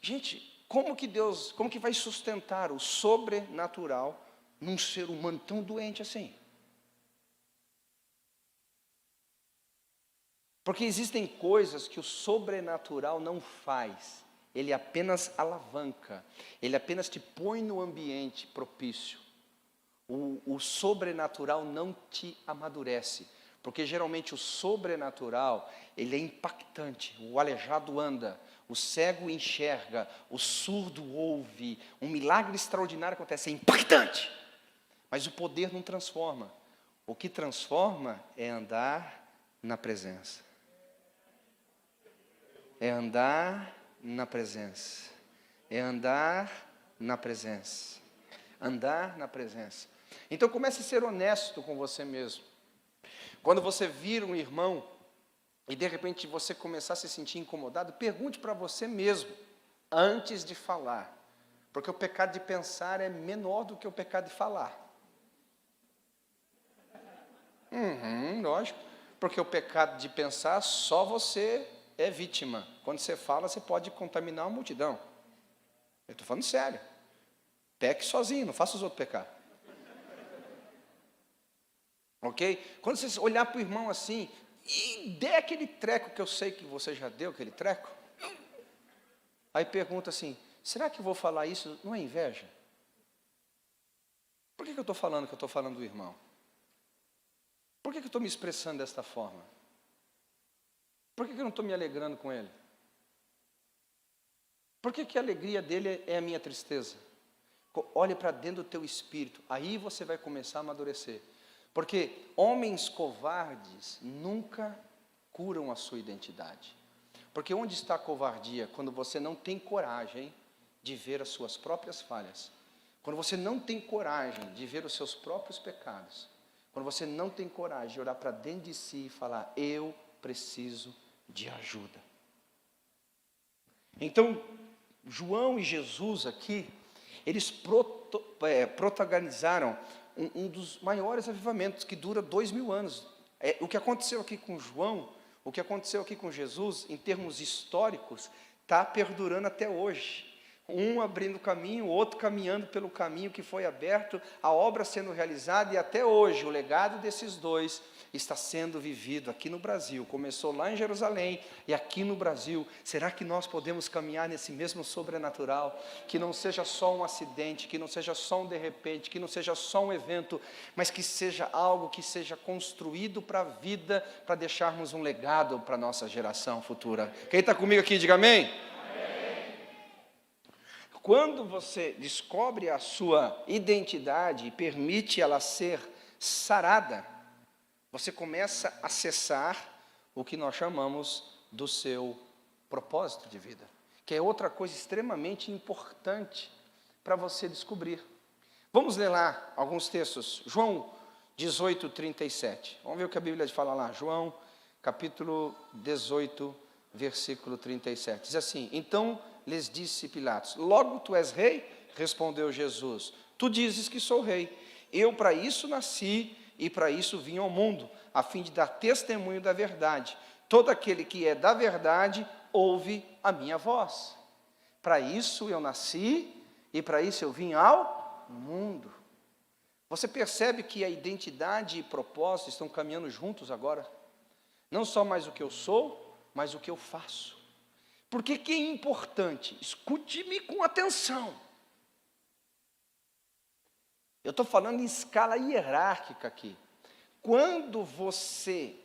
Gente, como que vai sustentar o sobrenatural num ser humano tão doente assim? Porque existem coisas que o sobrenatural não faz. Ele apenas alavanca. Ele apenas te põe no ambiente propício. O sobrenatural não te amadurece. Porque geralmente o sobrenatural, ele é impactante. O aleijado anda, o cego enxerga, o surdo ouve. Um milagre extraordinário acontece, é impactante. Mas o poder não transforma. O que transforma é andar na presença. É andar na presença. É andar na presença. Andar na presença. Então comece a ser honesto com você mesmo. Quando você vir um irmão e de repente você começar a se sentir incomodado, pergunte para você mesmo, antes de falar. Porque o pecado de pensar é menor do que o pecado de falar. Lógico. Porque o pecado de pensar, só você é vítima. Quando você fala, você pode contaminar uma multidão. Eu estou falando sério. Peque sozinho, não faça os outros pecar. Ok? Quando você olhar para o irmão assim, e der aquele treco que eu sei que você já deu, aquele treco, aí pergunta assim, será que eu vou falar isso? Não é inveja? Por que eu estou falando que eu estou falando do irmão? Por que eu estou me expressando desta forma? Por que eu não estou me alegrando com ele? Por que a alegria dele é a minha tristeza? Olhe para dentro do teu espírito, aí você vai começar a amadurecer. Porque homens covardes nunca curam a sua identidade. Porque onde está a covardia? Quando você não tem coragem de ver as suas próprias falhas. Quando você não tem coragem de ver os seus próprios pecados. Quando você não tem coragem de olhar para dentro de si e falar, eu preciso de ajuda. Então, João e Jesus aqui, eles protagonizaram um dos maiores avivamentos, que dura 2000 anos. O que aconteceu aqui com João, o que aconteceu aqui com Jesus, em termos históricos, está perdurando até hoje. Um abrindo caminho, o outro caminhando pelo caminho que foi aberto, a obra sendo realizada, e até hoje o legado desses dois está sendo vivido aqui no Brasil. Começou lá em Jerusalém e aqui no Brasil. Será que nós podemos caminhar nesse mesmo sobrenatural? Que não seja só um acidente, que não seja só um de repente, que não seja só um evento, mas que seja algo que seja construído para a vida, para deixarmos um legado para a nossa geração futura. Quem está comigo aqui, diga amém. Quando você descobre a sua identidade e permite ela ser sarada, você começa a acessar o que nós chamamos do seu propósito de vida, que é outra coisa extremamente importante para você descobrir. Vamos ler lá alguns textos. João 18, 37. Vamos ver o que a Bíblia fala lá. João, capítulo 18, versículo 37. Diz assim: então lhes disse Pilatos: logo tu és rei? Respondeu Jesus: tu dizes que sou rei. Eu para isso nasci e para isso vim ao mundo, a fim de dar testemunho da verdade. Todo aquele que é da verdade ouve a minha voz. Para isso eu nasci e para isso eu vim ao mundo. Você percebe que a identidade e propósito estão caminhando juntos agora? Não só mais o que eu sou, mas o que eu faço. Porque que é importante? Escute-me com atenção. Eu estou falando em escala hierárquica aqui. Quando você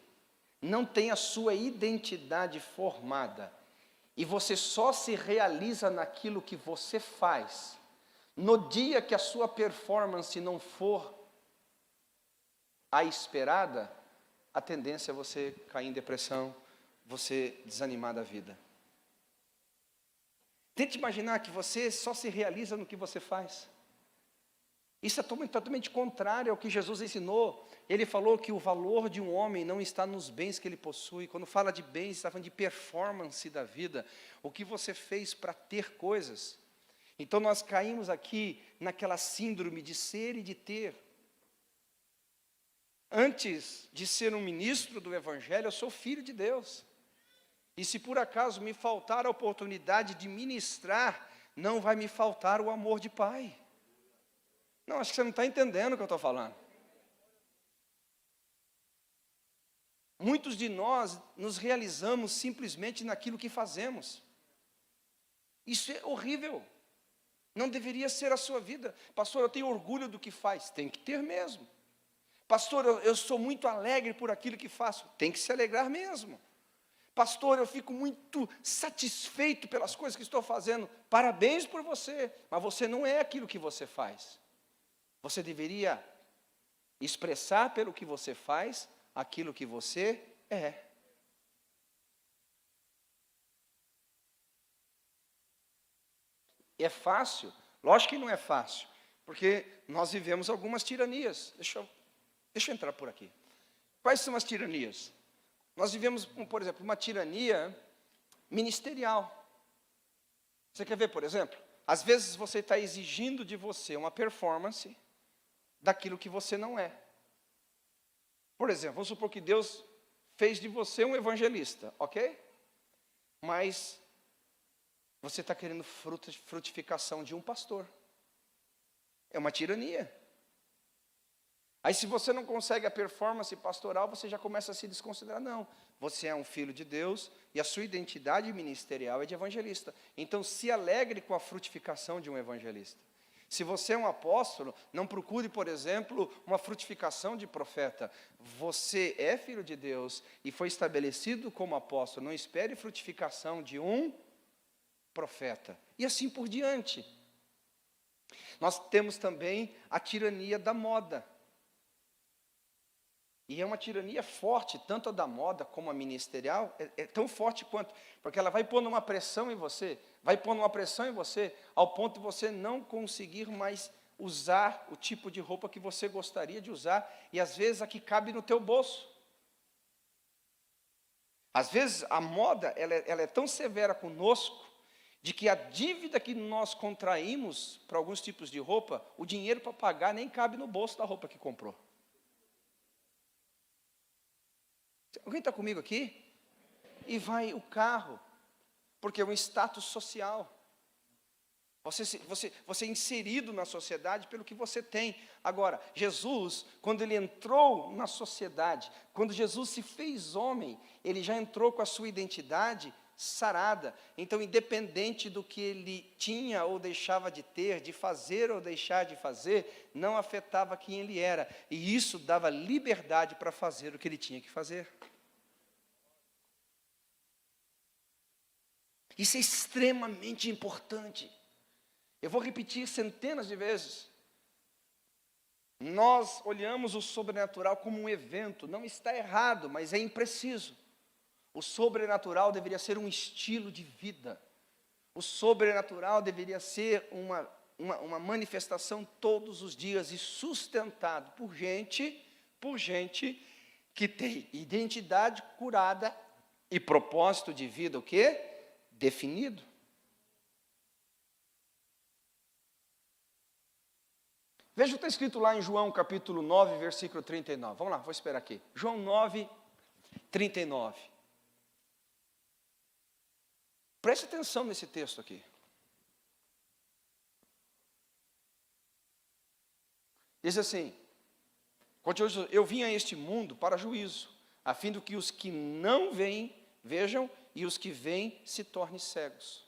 não tem a sua identidade formada, e você só se realiza naquilo que você faz, no dia que a sua performance não for a esperada, a tendência é você cair em depressão, você desanimar da vida. Tente imaginar que você só se realiza no que você faz. Isso é totalmente contrário ao que Jesus ensinou. Ele falou que o valor de um homem não está nos bens que ele possui. Quando fala de bens, está falando de performance da vida. O que você fez para ter coisas. Então nós caímos aqui naquela síndrome de ser e de ter. Antes de ser um ministro do Evangelho, eu sou filho de Deus. E se por acaso me faltar a oportunidade de ministrar, não vai me faltar o amor de pai. Não, acho que você não está entendendo o que eu estou falando. Muitos de nós nos realizamos simplesmente naquilo que fazemos. Isso é horrível. Não deveria ser a sua vida. Pastor, eu tenho orgulho do que faz. Tem que ter mesmo. Pastor, eu sou muito alegre por aquilo que faço. Tem que se alegrar mesmo. Pastor, eu fico muito satisfeito pelas coisas que estou fazendo. Parabéns por você. Mas você não é aquilo que você faz. Você deveria expressar pelo que você faz aquilo que você é. É fácil? Lógico que não é fácil, porque nós vivemos algumas tiranias. Deixa eu entrar por aqui. Quais são as tiranias? Nós vivemos, por exemplo, uma tirania ministerial. Você quer ver, por exemplo? Às vezes você está exigindo de você uma performance daquilo que você não é. Por exemplo, vamos supor que Deus fez de você um evangelista, ok? Mas você está querendo frutificação de um pastor. É uma tirania. Aí se você não consegue a performance pastoral, você já começa a se desconsiderar. Não, você é um filho de Deus e a sua identidade ministerial é de evangelista. Então se alegre com a frutificação de um evangelista. Se você é um apóstolo, não procure, por exemplo, uma frutificação de profeta. Você é filho de Deus e foi estabelecido como apóstolo. Não espere frutificação de um profeta. E assim por diante. Nós temos também a tirania da moda. E é uma tirania forte, tanto a da moda como a ministerial, é tão forte quanto, porque ela vai pondo uma pressão em você, ao ponto de você não conseguir mais usar o tipo de roupa que você gostaria de usar, e às vezes a que cabe no teu bolso. Às vezes a moda, ela é tão severa conosco, de que a dívida que nós contraímos para alguns tipos de roupa, o dinheiro para pagar nem cabe no bolso da roupa que comprou. Alguém está comigo aqui? E vai o carro, porque é um status social. Você é inserido na sociedade pelo que você tem. Agora, Jesus, quando ele entrou na sociedade, quando Jesus se fez homem, ele já entrou com a sua identidade sarada. Então, independente do que ele tinha ou deixava de ter, de fazer ou deixar de fazer, não afetava quem ele era. E isso dava liberdade para fazer o que ele tinha que fazer. Isso é extremamente importante. Eu vou repetir centenas de vezes. Nós olhamos o sobrenatural como um evento. Não está errado, mas é impreciso. O sobrenatural deveria ser um estilo de vida. O sobrenatural deveria ser uma manifestação todos os dias e sustentado por gente que tem identidade curada e propósito de vida, o quê? Definido. Veja o que está escrito lá em João capítulo 9, versículo 39. Vamos lá, vou esperar aqui. João 9, 39. Preste atenção nesse texto aqui. Diz assim: eu vim a este mundo para juízo, a fim de que os que não veem, vejam, e os que veem se tornem cegos.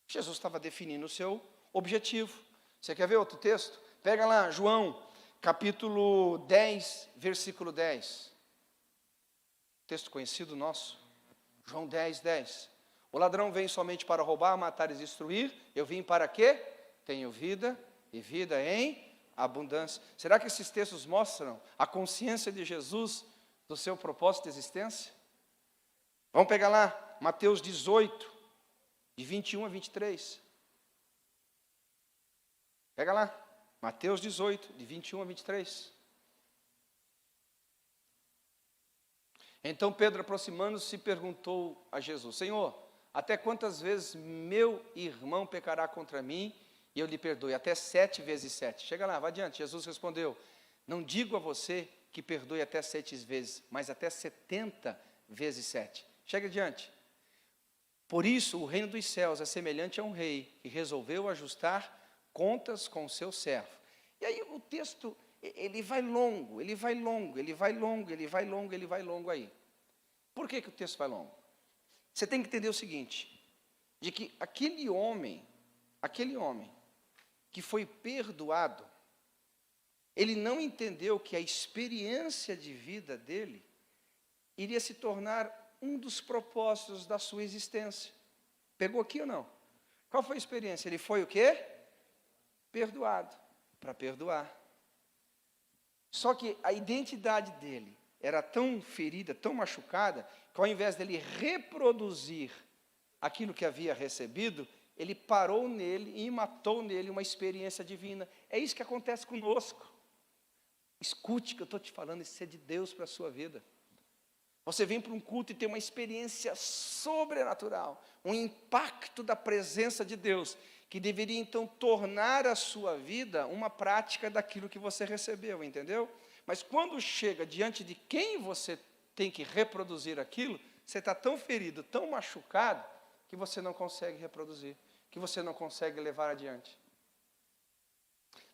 Jesus estava definindo o seu objetivo. Você quer ver outro texto? Pega lá, João, capítulo 10, versículo 10. Texto conhecido nosso. João 10, 10. O ladrão vem somente para roubar, matar e destruir. Eu vim para quê? Tenho vida e vida em abundância. Será que esses textos mostram a consciência de Jesus do seu propósito de existência? Vamos pegar lá, Mateus 18, de 21 a 23. Pega lá, Mateus 18, de 21 a 23. Então Pedro, aproximando-se, perguntou a Jesus: Senhor, até quantas vezes meu irmão pecará contra mim e eu lhe perdoe? Até 7 vezes 7. Chega lá, vai adiante. Jesus respondeu: não digo a você que perdoe até 7 vezes, mas até 70 vezes 7. Chega adiante. Por isso, o reino dos céus é semelhante a um rei que resolveu ajustar contas com o seu servo. E aí o texto, ele vai longo aí. Por que o texto vai longo? Você tem que entender o seguinte, de que aquele homem que foi perdoado, ele não entendeu que a experiência de vida dele iria se tornar um dos propósitos da sua existência. Pegou aqui ou não? Qual foi a experiência? Ele foi o quê? Perdoado, para perdoar. Só que a identidade dele era tão ferida, tão machucada, que ao invés dele reproduzir aquilo que havia recebido, ele parou nele e matou nele uma experiência divina. É isso que acontece conosco. Escute o que eu estou te falando, isso é de Deus para a sua vida. Você vem para um culto e tem uma experiência sobrenatural, um impacto da presença de Deus, que deveria então tornar a sua vida uma prática daquilo que você recebeu, entendeu? Mas quando chega diante de quem você tem que reproduzir aquilo, você está tão ferido, tão machucado, que você não consegue reproduzir, que você não consegue levar adiante.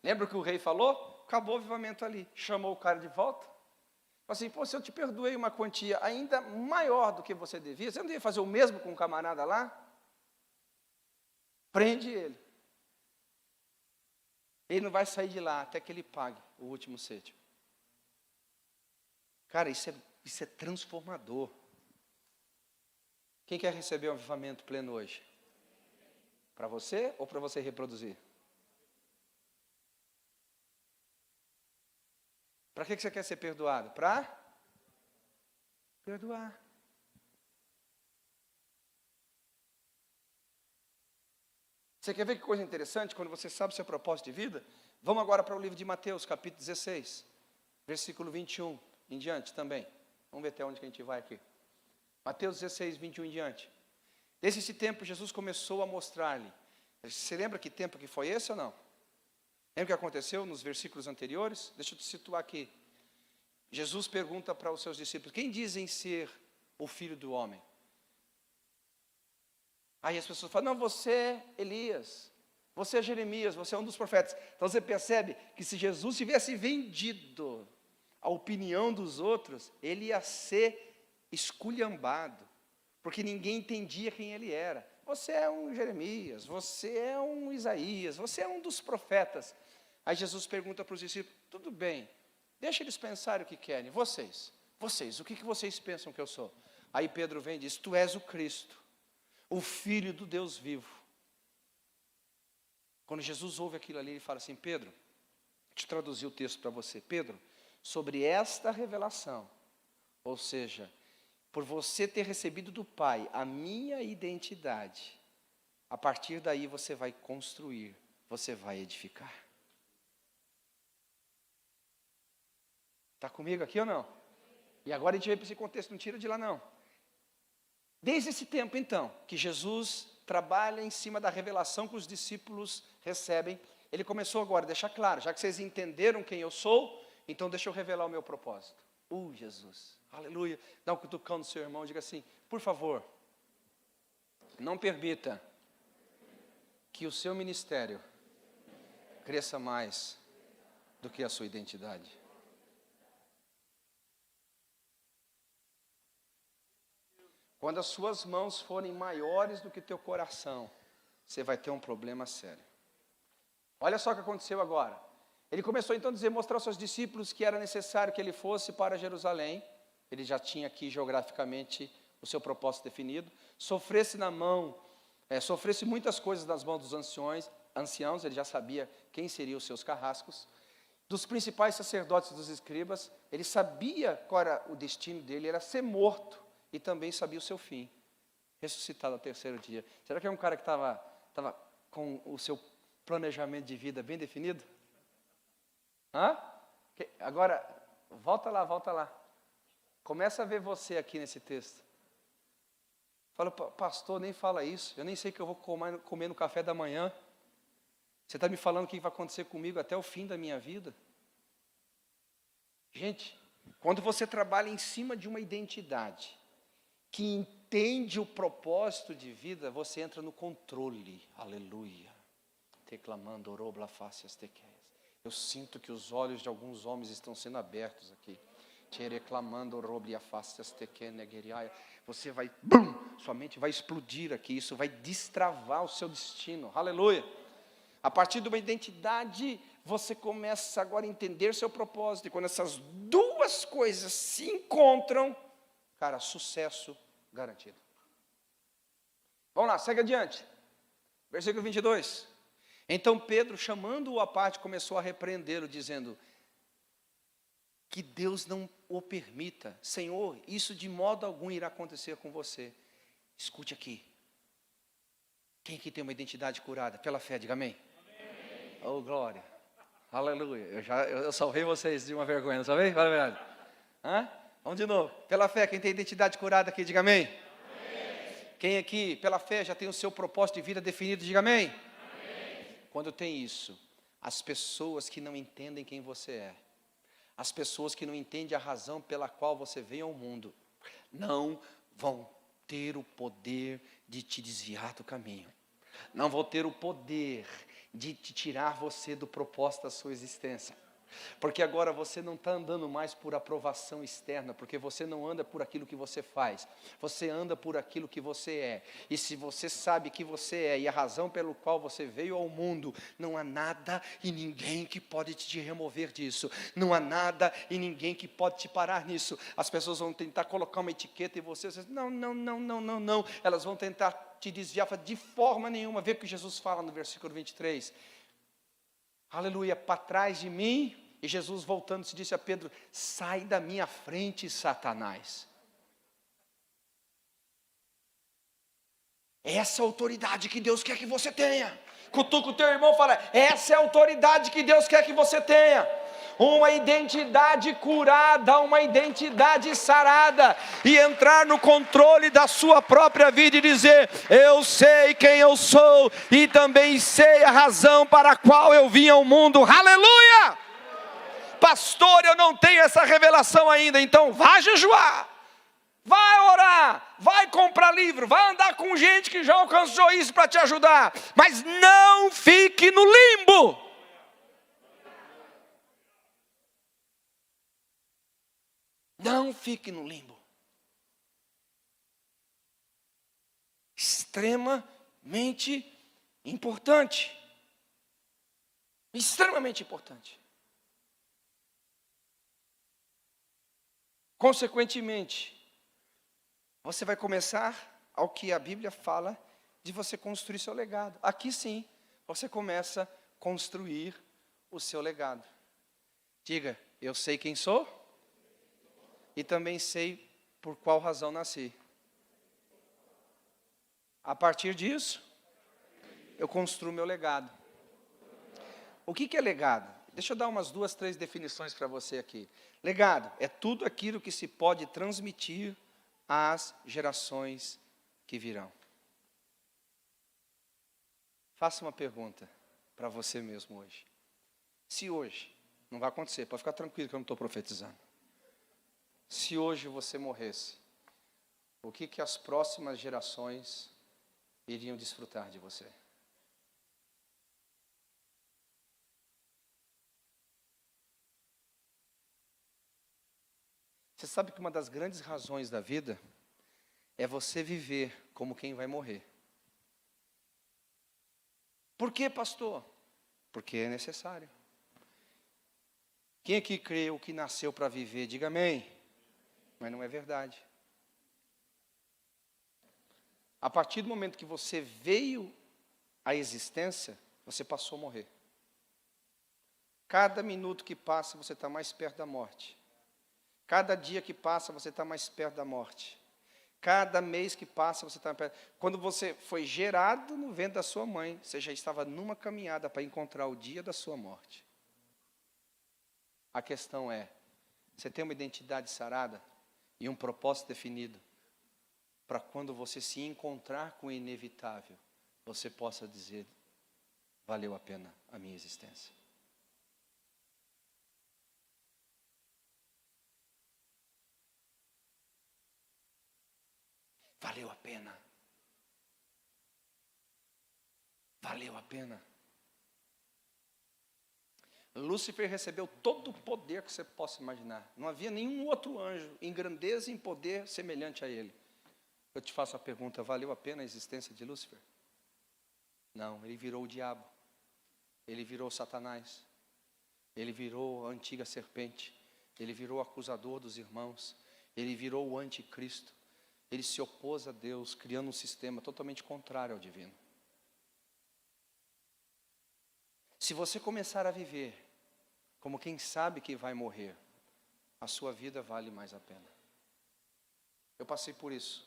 Lembra o que o rei falou? Acabou o avivamento ali, chamou o cara de volta. Assim, pô, se eu te perdoei uma quantia ainda maior do que você devia, você não devia fazer o mesmo com um camarada lá? Prende ele. Ele não vai sair de lá até que ele pague o último cêntimo. Cara, isso é transformador. Quem quer receber um avivamento pleno hoje? Para você ou para você reproduzir? Para que você quer ser perdoado? Para perdoar. Você quer ver que coisa interessante? Quando você sabe o seu propósito de vida, vamos agora para o livro de Mateus, capítulo 16, versículo 21 em diante também. Vamos ver até onde que a gente vai aqui. Mateus 16, 21 em diante. Desde esse tempo, Jesus começou a mostrar-lhe. Você lembra que tempo que foi esse ou não? Lembra o que aconteceu nos versículos anteriores? Deixa eu te situar aqui. Jesus pergunta para os seus discípulos: quem dizem ser o Filho do Homem? Aí as pessoas falam: não, você é Elias, você é Jeremias, você é um dos profetas. Então você percebe que se Jesus tivesse vendido a opinião dos outros, ele ia ser esculhambado, porque ninguém entendia quem ele era. Você é um Jeremias, você é um Isaías, você é um dos profetas. Aí Jesus pergunta para os discípulos: tudo bem, deixa eles pensarem o que querem. Vocês, o que vocês pensam que eu sou? Aí Pedro vem e diz: tu és o Cristo, o Filho do Deus vivo. Quando Jesus ouve aquilo ali, ele fala assim: Pedro, deixa eu traduzir o texto para você. Pedro, sobre esta revelação, ou seja, por você ter recebido do Pai a minha identidade, A partir daí você vai construir, você vai edificar. Está comigo aqui ou não? E agora a gente vem para esse contexto, não tira de lá não. Desde esse tempo então, que Jesus trabalha em cima da revelação que os discípulos recebem, ele começou agora a deixar claro, já que vocês entenderam quem eu sou, então deixa eu revelar o meu propósito. Jesus, aleluia. Dá um cutucão no seu irmão, diga assim, por favor, não permita que o seu ministério cresça mais do que a sua identidade. Quando as suas mãos forem maiores do que teu coração, você vai ter um problema sério. Olha só o que aconteceu agora. Ele começou então a dizer, mostrar aos seus discípulos que era necessário que ele fosse para Jerusalém. Ele já tinha aqui geograficamente o seu propósito definido. Sofresse muitas coisas nas mãos dos anciãos, ele já sabia quem seriam os seus carrascos. Dos principais sacerdotes e dos escribas, ele sabia qual era o destino dele, era ser morto. E também sabia o seu fim, ressuscitado ao terceiro dia. Será que é um cara que estava com o seu planejamento de vida bem definido? Agora, volta lá. Começa a ver você aqui nesse texto. Fala, pastor, nem fala isso, eu nem sei o que eu vou comer no café da manhã. Você está me falando o que vai acontecer comigo até o fim da minha vida? Gente, quando você trabalha em cima de uma identidade, que entende o propósito de vida, você entra no controle, aleluia, declamando, orobla facias tequeias. Eu sinto que os olhos de alguns homens estão sendo abertos aqui, reclamando, oroblia facias tequenegeriaia. Você vai, sua mente vai explodir aqui, isso vai destravar o seu destino, aleluia. A partir de uma identidade, você começa agora a entender seu propósito, e quando essas duas coisas se encontram, cara, sucesso garantido. Vamos lá, segue adiante. Versículo 22. Então Pedro, chamando-o à parte, começou a repreendê-lo, dizendo, que Deus não o permita. Senhor, isso de modo algum irá acontecer com você. Escute aqui. Quem aqui tem uma identidade curada? Pela fé, diga amém. Amém. Oh, glória. Aleluia. Eu salvei vocês de uma vergonha, não salvei? Fala a verdade. Vamos de novo. Pela fé, quem tem identidade curada aqui, diga amém. Amém. Quem aqui, pela fé, já tem o seu propósito de vida definido, diga amém. Amém. Quando tem isso, as pessoas que não entendem quem você é, as pessoas que não entendem a razão pela qual você veio ao mundo, não vão ter o poder de te desviar do caminho. Não vão ter o poder de te tirar você do propósito da sua existência. Porque agora você não está andando mais por aprovação externa, porque você não anda por aquilo que você faz, você anda por aquilo que você é. E se você sabe que você é, e a razão pelo qual você veio ao mundo, não há nada e ninguém que pode te remover disso, não há nada e ninguém que pode te parar nisso. As pessoas vão tentar colocar uma etiqueta em você, não, elas vão tentar te desviar de forma nenhuma. Vê o que Jesus fala no versículo 23, aleluia, para trás de mim. E Jesus voltando se disse a Pedro, sai da minha frente, Satanás. Essa é a autoridade que Deus quer que você tenha. Cutuca o teu irmão e fala, essa é a autoridade que Deus quer que você tenha. Uma identidade curada, uma identidade sarada, e entrar no controle da sua própria vida e dizer, eu sei quem eu sou, e também sei a razão para a qual eu vim ao mundo, aleluia! Pastor, eu não tenho essa revelação ainda, então vai jejuar, vai orar, vai comprar livro, vai andar com gente que já alcançou isso para te ajudar, mas não fique no limbo. Não fique no limbo. Extremamente importante. Extremamente importante. Consequentemente, você vai começar ao que a Bíblia fala de você construir seu legado. Aqui sim, você começa a construir o seu legado. Diga, eu sei quem sou e também sei por qual razão nasci. A partir disso, eu construo meu legado. O que é legado? Deixa eu dar umas 2, 3 definições para você aqui. Legado é tudo aquilo que se pode transmitir às gerações que virão. Faça uma pergunta para você mesmo hoje. Se hoje, não vai acontecer, pode ficar tranquilo que eu não estou profetizando. Se hoje você morresse, o que as próximas gerações iriam desfrutar de você? Você sabe que uma das grandes razões da vida é você viver como quem vai morrer. Por quê, pastor? Porque é necessário. Quem aqui creu que nasceu para viver, diga amém. Mas não é verdade. A partir do momento que você veio à existência, você passou a morrer. Cada minuto que passa, você está mais perto da morte. Cada dia que passa, você está mais perto da morte. Cada mês que passa, você está mais perto. Quando você foi gerado no ventre da sua mãe, você já estava numa caminhada para encontrar o dia da sua morte. A questão é, você tem uma identidade sarada e um propósito definido para quando você se encontrar com o inevitável, você possa dizer, valeu a pena a minha existência. Valeu a pena. Valeu a pena. Lúcifer recebeu todo o poder que você possa imaginar. Não havia nenhum outro anjo em grandeza e em poder semelhante a ele. Eu te faço a pergunta, valeu a pena a existência de Lúcifer? Não, ele virou o diabo. Ele virou Satanás. Ele virou a antiga serpente. Ele virou o acusador dos irmãos. Ele virou o anticristo. Ele se opôs a Deus, criando um sistema totalmente contrário ao divino. Se você começar a viver como quem sabe que vai morrer, a sua vida vale mais a pena. Eu passei por isso,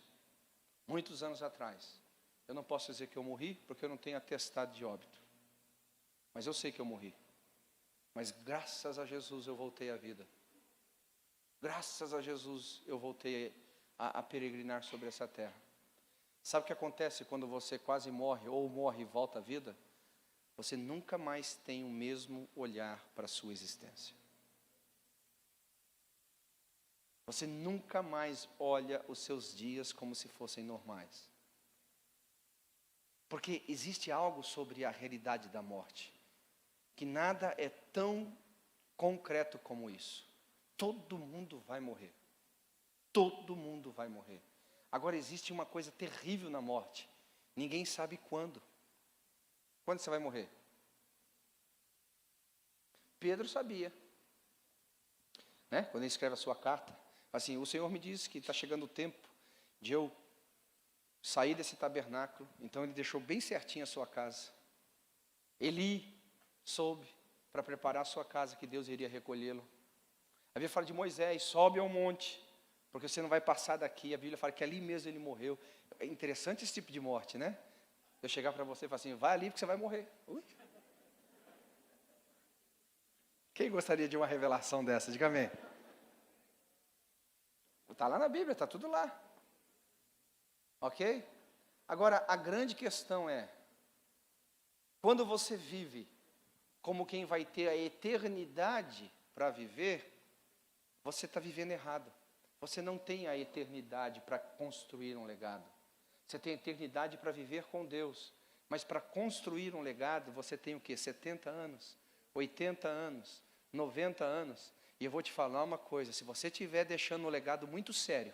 muitos anos atrás. Eu não posso dizer que eu morri, porque eu não tenho atestado de óbito. Mas eu sei que eu morri. Mas graças a Jesus eu voltei à vida. Graças a Jesus eu voltei a peregrinar sobre essa terra. Sabe o que acontece quando você quase morre, ou morre e volta à vida? Você nunca mais tem o mesmo olhar para a sua existência. Você nunca mais olha os seus dias como se fossem normais. Porque existe algo sobre a realidade da morte, que nada é tão concreto como isso. Todo mundo vai morrer. Todo mundo vai morrer. Agora existe uma coisa terrível na morte. Ninguém sabe quando. Quando você vai morrer? Pedro sabia. Né? Quando ele escreve a sua carta. Assim, o Senhor me disse que está chegando o tempo de eu sair desse tabernáculo. Então ele deixou bem certinho a sua casa. Eli soube para preparar a sua casa que Deus iria recolhê-lo. A Bíblia fala de Moisés, sobe ao monte, porque você não vai passar daqui. A Bíblia fala que ali mesmo ele morreu. É interessante esse tipo de morte, né? Eu chegar para você e falar assim, vai ali porque você vai morrer. Ui. Quem gostaria de uma revelação dessa? Diga amém. Está lá na Bíblia, está tudo lá. Ok? Agora, a grande questão é, quando você vive como quem vai ter a eternidade para viver, você está vivendo errado. Você não tem a eternidade para construir um legado. Você tem a eternidade para viver com Deus. Mas para construir um legado, você tem o quê? 70 anos, 80 anos, 90 anos. E eu vou te falar uma coisa, se você estiver deixando um legado muito sério,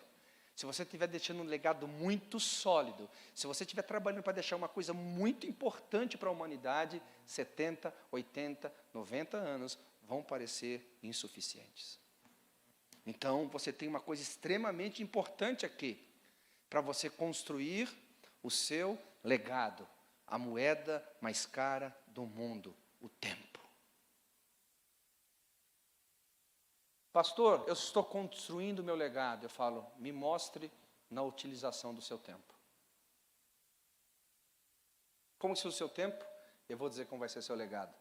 se você estiver deixando um legado muito sólido, se você estiver trabalhando para deixar uma coisa muito importante para a humanidade, 70, 80, 90 anos vão parecer insuficientes. Então, você tem uma coisa extremamente importante aqui, para você construir o seu legado, a moeda mais cara do mundo, o tempo. Pastor, eu estou construindo o meu legado. Eu falo, me mostre na utilização do seu tempo. Como se o seu tempo, eu vou dizer como vai ser seu legado.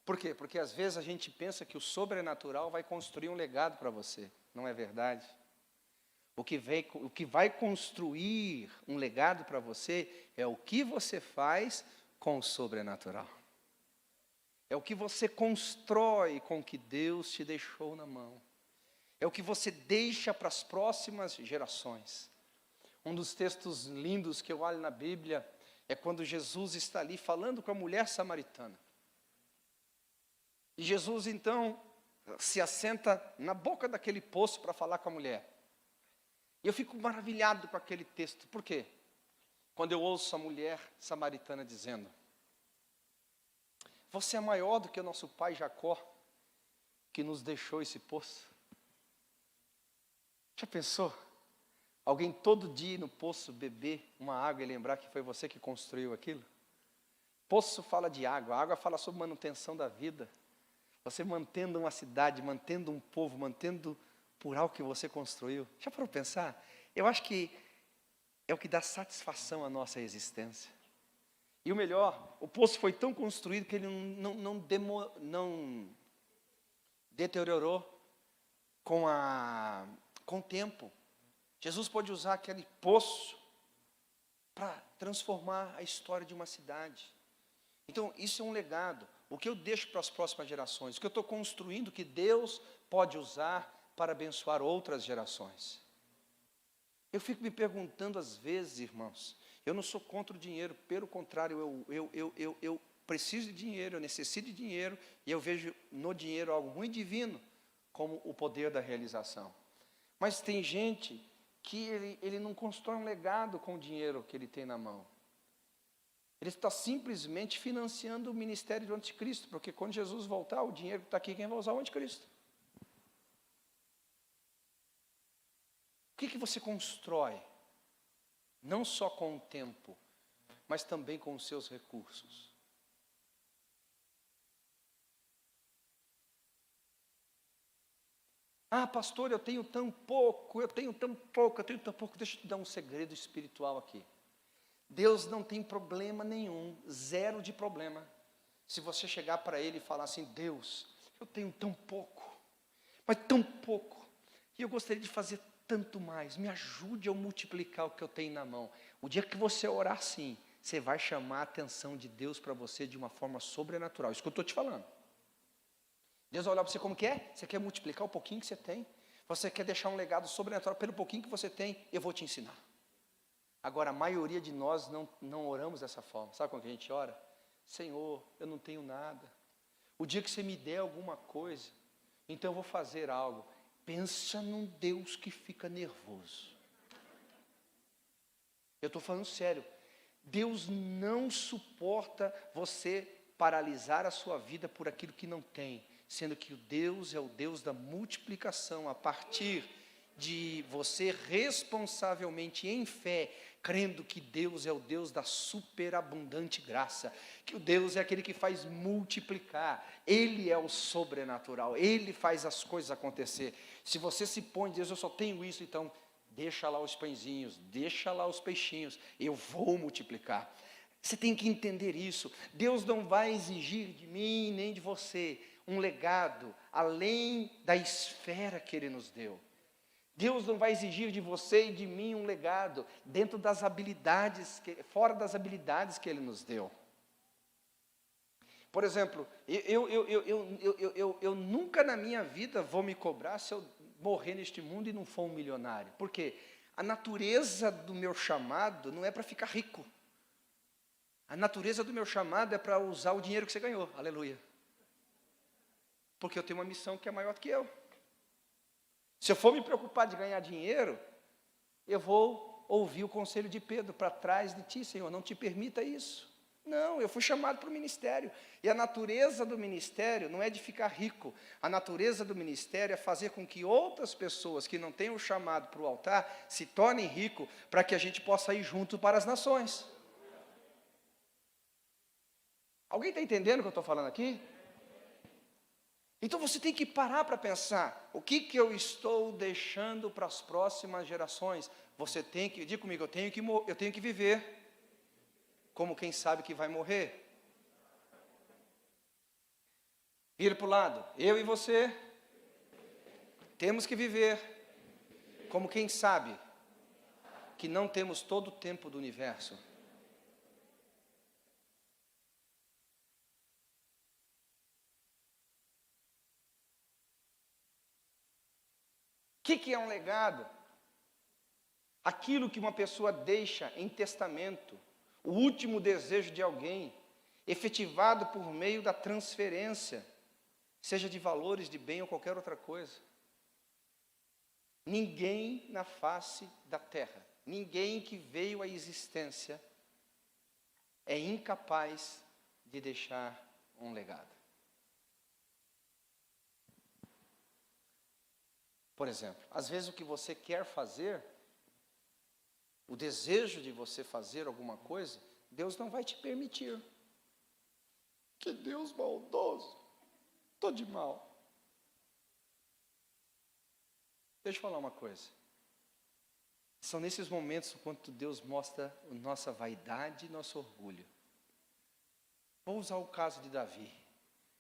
Por quê? Porque às vezes a gente pensa que o sobrenatural vai construir um legado para você. Não é verdade? O que vai construir um legado para você é o que você faz com o sobrenatural. É o que você constrói com o que Deus te deixou na mão. É o que você deixa para as próximas gerações. Um dos textos lindos que eu olho na Bíblia é quando Jesus está ali falando com a mulher samaritana. E Jesus então se assenta na boca daquele poço para falar com a mulher. E eu fico maravilhado com aquele texto. Por quê? Quando eu ouço a mulher samaritana dizendo: você é maior do que o nosso pai Jacó, que nos deixou esse poço. Já pensou? Alguém todo dia ir no poço beber uma água e lembrar que foi você que construiu aquilo? Poço fala de água, a água fala sobre manutenção da vida. Você mantendo uma cidade, mantendo um povo, mantendo por algo que você construiu. Já parou para pensar? Eu acho que é o que dá satisfação à nossa existência. E o melhor, o poço foi tão construído que ele não deteriorou com o tempo. Jesus pode usar aquele poço para transformar a história de uma cidade. Então, isso é um legado. O que eu deixo para as próximas gerações, o que eu estou construindo, que Deus pode usar para abençoar outras gerações. Eu fico me perguntando às vezes, irmãos, eu não sou contra o dinheiro, pelo contrário, eu preciso de dinheiro, eu necessito de dinheiro, e eu vejo no dinheiro algo muito divino, como o poder da realização. Mas tem gente que ele não constrói um legado com o dinheiro que ele tem na mão. Ele está simplesmente financiando o ministério do anticristo, porque quando Jesus voltar, o dinheiro que está aqui, quem vai usar é o anticristo? O que você constrói? Não só com o tempo, mas também com os seus recursos. Ah, pastor, eu tenho tão pouco. Deixa eu te dar um segredo espiritual aqui. Deus não tem problema nenhum, zero de problema. Se você chegar para Ele e falar assim: Deus, eu tenho tão pouco, mas tão pouco, e eu gostaria de fazer tanto mais, me ajude a multiplicar o que eu tenho na mão. O dia que você orar assim, você vai chamar a atenção de Deus para você de uma forma sobrenatural. Isso que eu estou te falando. Deus vai olhar para você como que é? Você quer multiplicar o pouquinho que você tem? Você quer deixar um legado sobrenatural pelo pouquinho que você tem? Eu vou te ensinar. Agora, a maioria de nós não oramos dessa forma. Sabe como que a gente ora? Senhor, eu não tenho nada. O dia que você me der alguma coisa, então eu vou fazer algo. Pensa num Deus que fica nervoso. Eu estou falando sério. Deus não suporta você paralisar a sua vida por aquilo que não tem, sendo que o Deus é o Deus da multiplicação, a partir de você responsavelmente em fé, crendo que Deus é o Deus da superabundante graça, que o Deus é aquele que faz multiplicar, Ele é o sobrenatural, Ele faz as coisas acontecer. Se você se põe, Deus, eu só tenho isso, então deixa lá os pãezinhos, deixa lá os peixinhos, eu vou multiplicar. Você tem que entender isso. Deus não vai exigir de mim nem de você um legado além da esfera que Ele nos deu. Deus não vai exigir de você e de mim um legado dentro das habilidades, fora das habilidades que Ele nos deu. Por exemplo, eu nunca na minha vida vou me cobrar se eu morrer neste mundo e não for um milionário. Por quê? A natureza do meu chamado não é para ficar rico. A natureza do meu chamado é para usar o dinheiro que você ganhou. Aleluia. Porque eu tenho uma missão que é maior do que eu. Se eu for me preocupar de ganhar dinheiro, eu vou ouvir o conselho de Pedro: para trás de ti, Senhor, não te permita isso. Não, eu fui chamado para o ministério. E a natureza do ministério não é de ficar rico. A natureza do ministério é fazer com que outras pessoas que não tenham chamado para o altar se tornem ricos, para que a gente possa ir junto para as nações. Alguém está entendendo o que eu estou falando aqui? Então você tem que parar para pensar: o que eu estou deixando para as próximas gerações? Você tem que, diga comigo, eu tenho que viver como quem sabe que vai morrer. Vira para o lado, eu e você temos que viver como quem sabe que não temos todo o tempo do universo. O que é um legado? Aquilo que uma pessoa deixa em testamento, o último desejo de alguém, efetivado por meio da transferência, seja de valores, de bem ou qualquer outra coisa. Ninguém na face da terra, ninguém que veio à existência, é incapaz de deixar um legado. Por exemplo, às vezes o que você quer fazer, o desejo de você fazer alguma coisa, Deus não vai te permitir. Que Deus maldoso, estou de mal. Deixa eu falar uma coisa. São nesses momentos quando Deus mostra a nossa vaidade e nosso orgulho. Vou usar o caso de Davi.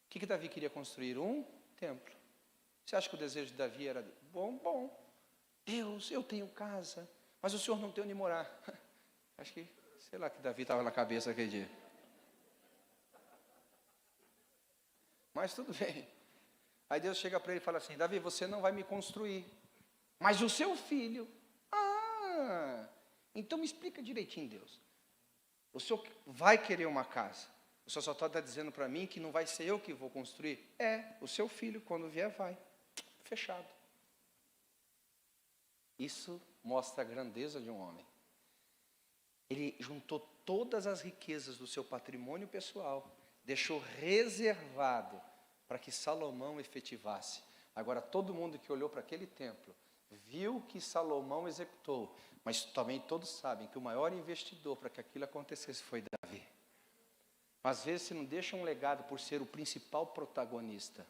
O que Davi queria construir? Um templo. Você acha que o desejo de Davi era bom? Bom. Deus, eu tenho casa, mas o Senhor não tem onde morar. Acho que, sei lá, que Davi estava na cabeça aquele dia. Mas tudo bem. Aí Deus chega para ele e fala assim, Davi, você não vai me construir, mas o seu filho. Então me explica direitinho, Deus. O Senhor vai querer uma casa. O Senhor só está dizendo para mim que não vai ser eu que vou construir. O seu filho, quando vier, vai. Fechado. Isso mostra a grandeza de um homem. Ele juntou todas as riquezas do seu patrimônio pessoal, deixou reservado para que Salomão efetivasse. Agora, todo mundo que olhou para aquele templo, viu que Salomão executou, mas também todos sabem que o maior investidor para que aquilo acontecesse foi Davi. Às vezes você não deixa um legado por ser o principal protagonista,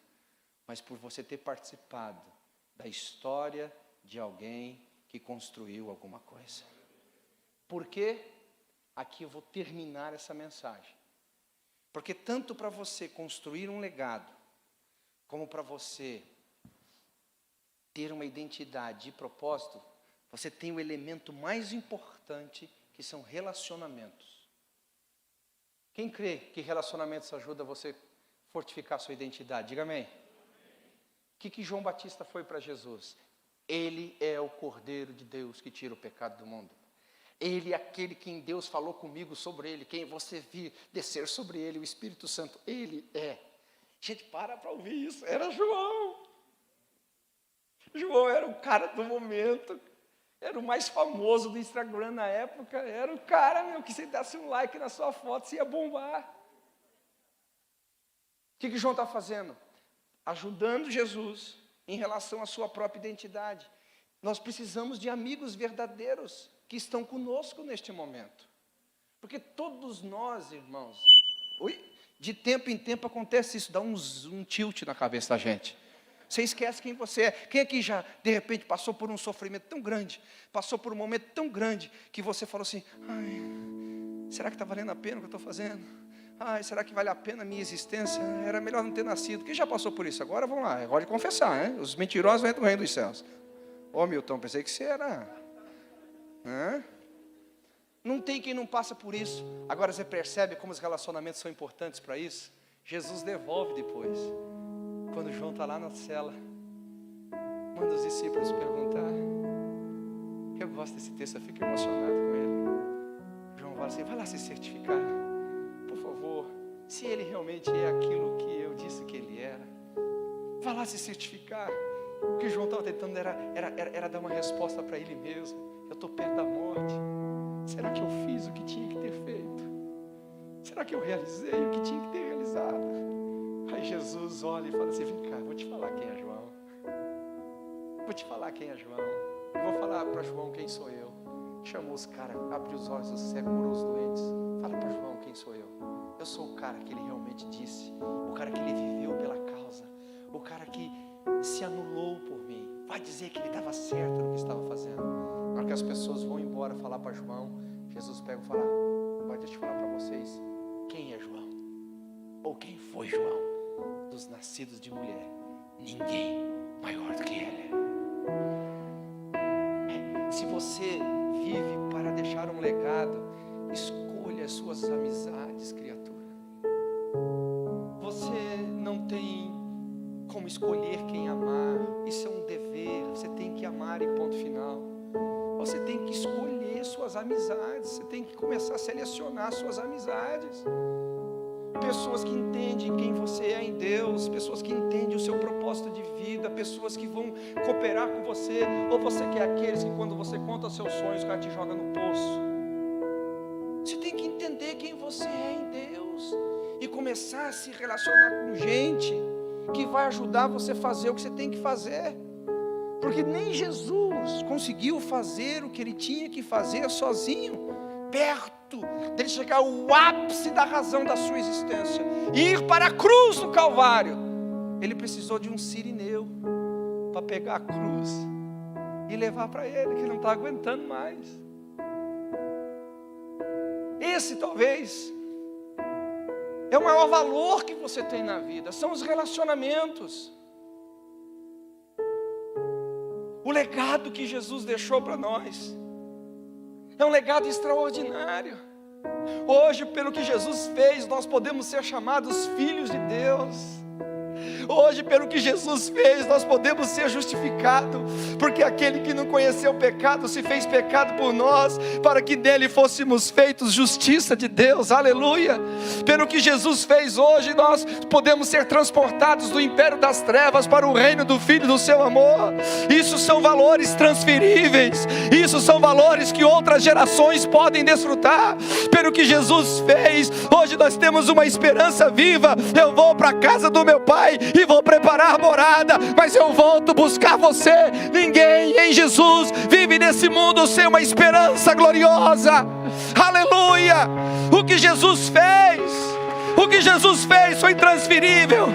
mas por você ter participado da história de alguém que construiu alguma coisa. Por quê? Aqui eu vou terminar essa mensagem. Porque tanto para você construir um legado, como para você ter uma identidade e propósito, você tem o elemento mais importante, que são relacionamentos. Quem crê que relacionamentos ajudam você a fortificar a sua identidade? Diga amém. O que João Batista foi para Jesus? Ele é o Cordeiro de Deus que tira o pecado do mundo. Ele é aquele quem Deus falou comigo sobre ele, quem você viu descer sobre ele, o Espírito Santo. Ele é. Gente, para ouvir isso. Era João. João era o cara do momento. Era o mais famoso do Instagram na época. Era o cara, que se desse um like na sua foto, você ia bombar. O que João está fazendo? Ajudando Jesus em relação à sua própria identidade. Nós precisamos de amigos verdadeiros que estão conosco neste momento. Porque todos nós, irmãos, de tempo em tempo acontece isso, dá um tilt na cabeça da gente. Você esquece quem você é. Quem aqui já, de repente, passou por um sofrimento tão grande, passou por um momento tão grande, que você falou assim, será que está valendo a pena o que eu estou fazendo? Será que vale a pena a minha existência? Era melhor não ter nascido. Quem já passou por isso? Agora vamos lá, agora de confessar, né? Os mentirosos vão entrar no reino dos céus. Milton, pensei que você era... Não tem quem não passa por isso. Agora você percebe como os relacionamentos são importantes para isso? Jesus devolve depois. Quando João está lá na cela, manda os discípulos perguntar. Eu gosto desse texto, eu fico emocionado com ele. João fala assim, vai lá se certificar. Por favor, se ele realmente é aquilo que eu disse que ele era, vai lá se certificar. O que João estava tentando era dar uma resposta para ele mesmo. Eu estou perto da morte. Será que eu fiz o que tinha que ter feito? Será que eu realizei o que tinha que ter realizado? Aí Jesus olha e fala assim, vem cá, vou te falar quem é João. Vou te falar quem é João. Eu vou falar para João quem sou eu. Chamou os caras, abriu os olhos dos cegos, curou os doentes. Fala para João quem sou eu. Eu sou o cara que ele realmente disse. O cara que ele viveu pela causa. O cara que se anulou por mim. Vai dizer que ele estava certo no que estava fazendo. Na hora que as pessoas vão embora falar para João, Jesus pega e fala, agora deixa eu falar para vocês, quem é João? Ou quem foi João? Dos nascidos de mulher, ninguém maior do que ele. Se você vive para deixar um legado, escolha as suas amizades, criatura. Você não tem como escolher quem amar, isso é um dever, você tem que amar e ponto final. Você tem que escolher suas amizades, você tem que começar a selecionar suas amizades. Pessoas que entendem quem você é em Deus, pessoas que entendem o seu propósito de vida, pessoas que vão cooperar com você, ou você quer aqueles que quando você conta seus sonhos, o cara te joga no poço. Você tem que entender quem você é em Deus e começar a se relacionar com gente que vai ajudar você a fazer o que você tem que fazer. Porque nem Jesus conseguiu fazer o que ele tinha que fazer sozinho, perto dele chegar ao ápice da razão da sua existência, ir para a cruz do Calvário. Ele precisou de um sirineu para pegar a cruz e levar para ele, que ele não está aguentando mais. Esse talvez é o maior valor que você tem na vida, são os relacionamentos. O legado que Jesus deixou para nós é um legado extraordinário. Hoje, pelo que Jesus fez, nós podemos ser chamados filhos de Deus. Hoje, pelo que Jesus fez, nós podemos ser justificados, porque aquele que não conheceu o pecado se fez pecado por nós, para que nele fôssemos feitos justiça de Deus. Aleluia! Pelo que Jesus fez hoje, nós podemos ser transportados do império das trevas para o reino do Filho do seu amor. Isso são valores transferíveis, isso são valores que outras gerações podem desfrutar. Pelo que Jesus fez, hoje nós temos uma esperança viva. Eu vou para a casa do meu Pai e vou preparar morada, mas eu volto buscar você. Ninguém em Jesus vive nesse mundo sem uma esperança gloriosa. Aleluia! O que Jesus fez foi intransferível.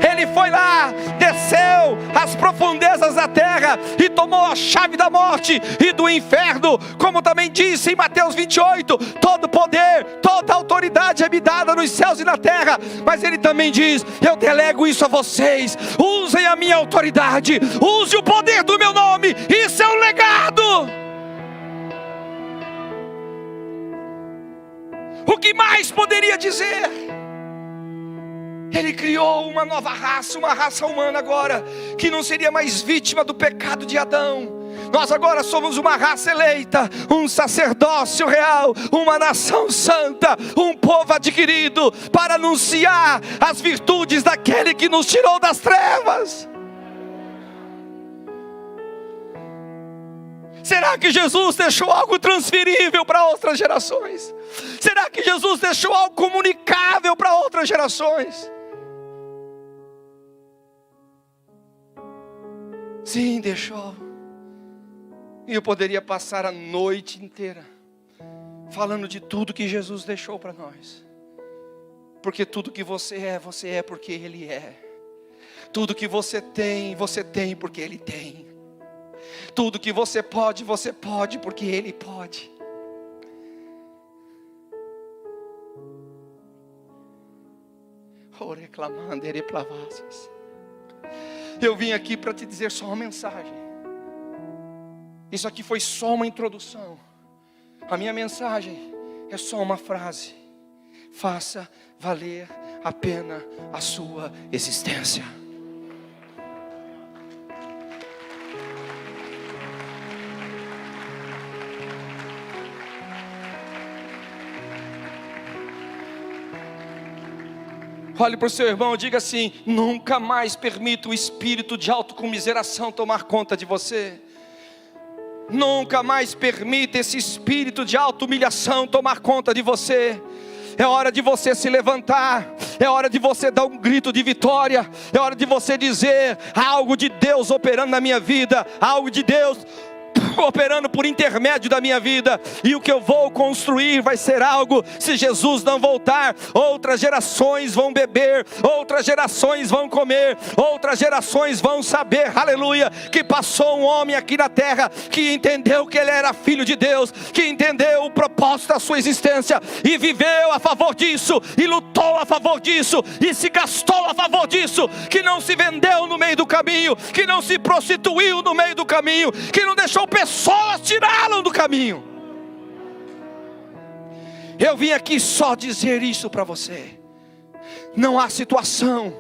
Ele foi lá, desceu às profundezas da terra e tomou a chave da morte e do inferno, como também disse em Mateus 28, todo poder, toda autoridade é me dada nos céus e na terra. Mas ele também diz, eu delego isso a vocês, usem a minha autoridade, use o poder do meu nome. Isso é um legado. O que mais poderia dizer? Ele criou uma nova raça, uma raça humana agora, que não seria mais vítima do pecado de Adão. Nós agora somos uma raça eleita, um sacerdócio real, uma nação santa, um povo adquirido, para anunciar as virtudes daquele que nos tirou das trevas. Será que Jesus deixou algo transferível para outras gerações? Será que Jesus deixou algo comunicável para outras gerações? Sim, deixou. E eu poderia passar a noite inteira falando de tudo que Jesus deixou para nós. Porque tudo que você é porque Ele é. Tudo que você tem porque Ele tem. Tudo que você pode porque Ele pode. Eu vim aqui para te dizer só uma mensagem. Isso aqui foi só uma introdução. A minha mensagem é só uma frase: faça valer a pena a sua existência. Olhe para o seu irmão e diga assim: nunca mais permita o espírito de autocomiseração tomar conta de você. Nunca mais permita esse espírito de auto-humilhação tomar conta de você. É hora de você se levantar, é hora de você dar um grito de vitória, é hora de você dizer: há algo de Deus operando na minha vida, há algo de Deus operando por intermédio da minha vida, e o que eu vou construir vai ser algo, se Jesus não voltar, outras gerações vão beber, outras gerações vão comer, outras gerações vão saber, aleluia, que passou um homem aqui na terra, que entendeu que ele era filho de Deus, que entendeu o propósito da sua existência, e viveu a favor disso, e lutou a favor disso, e se gastou a favor disso, que não se vendeu no meio do caminho, que não se prostituiu no meio do caminho, que não deixou pessoas tirá-lo do caminho. Eu vim aqui só dizer isso para você. Não há situação,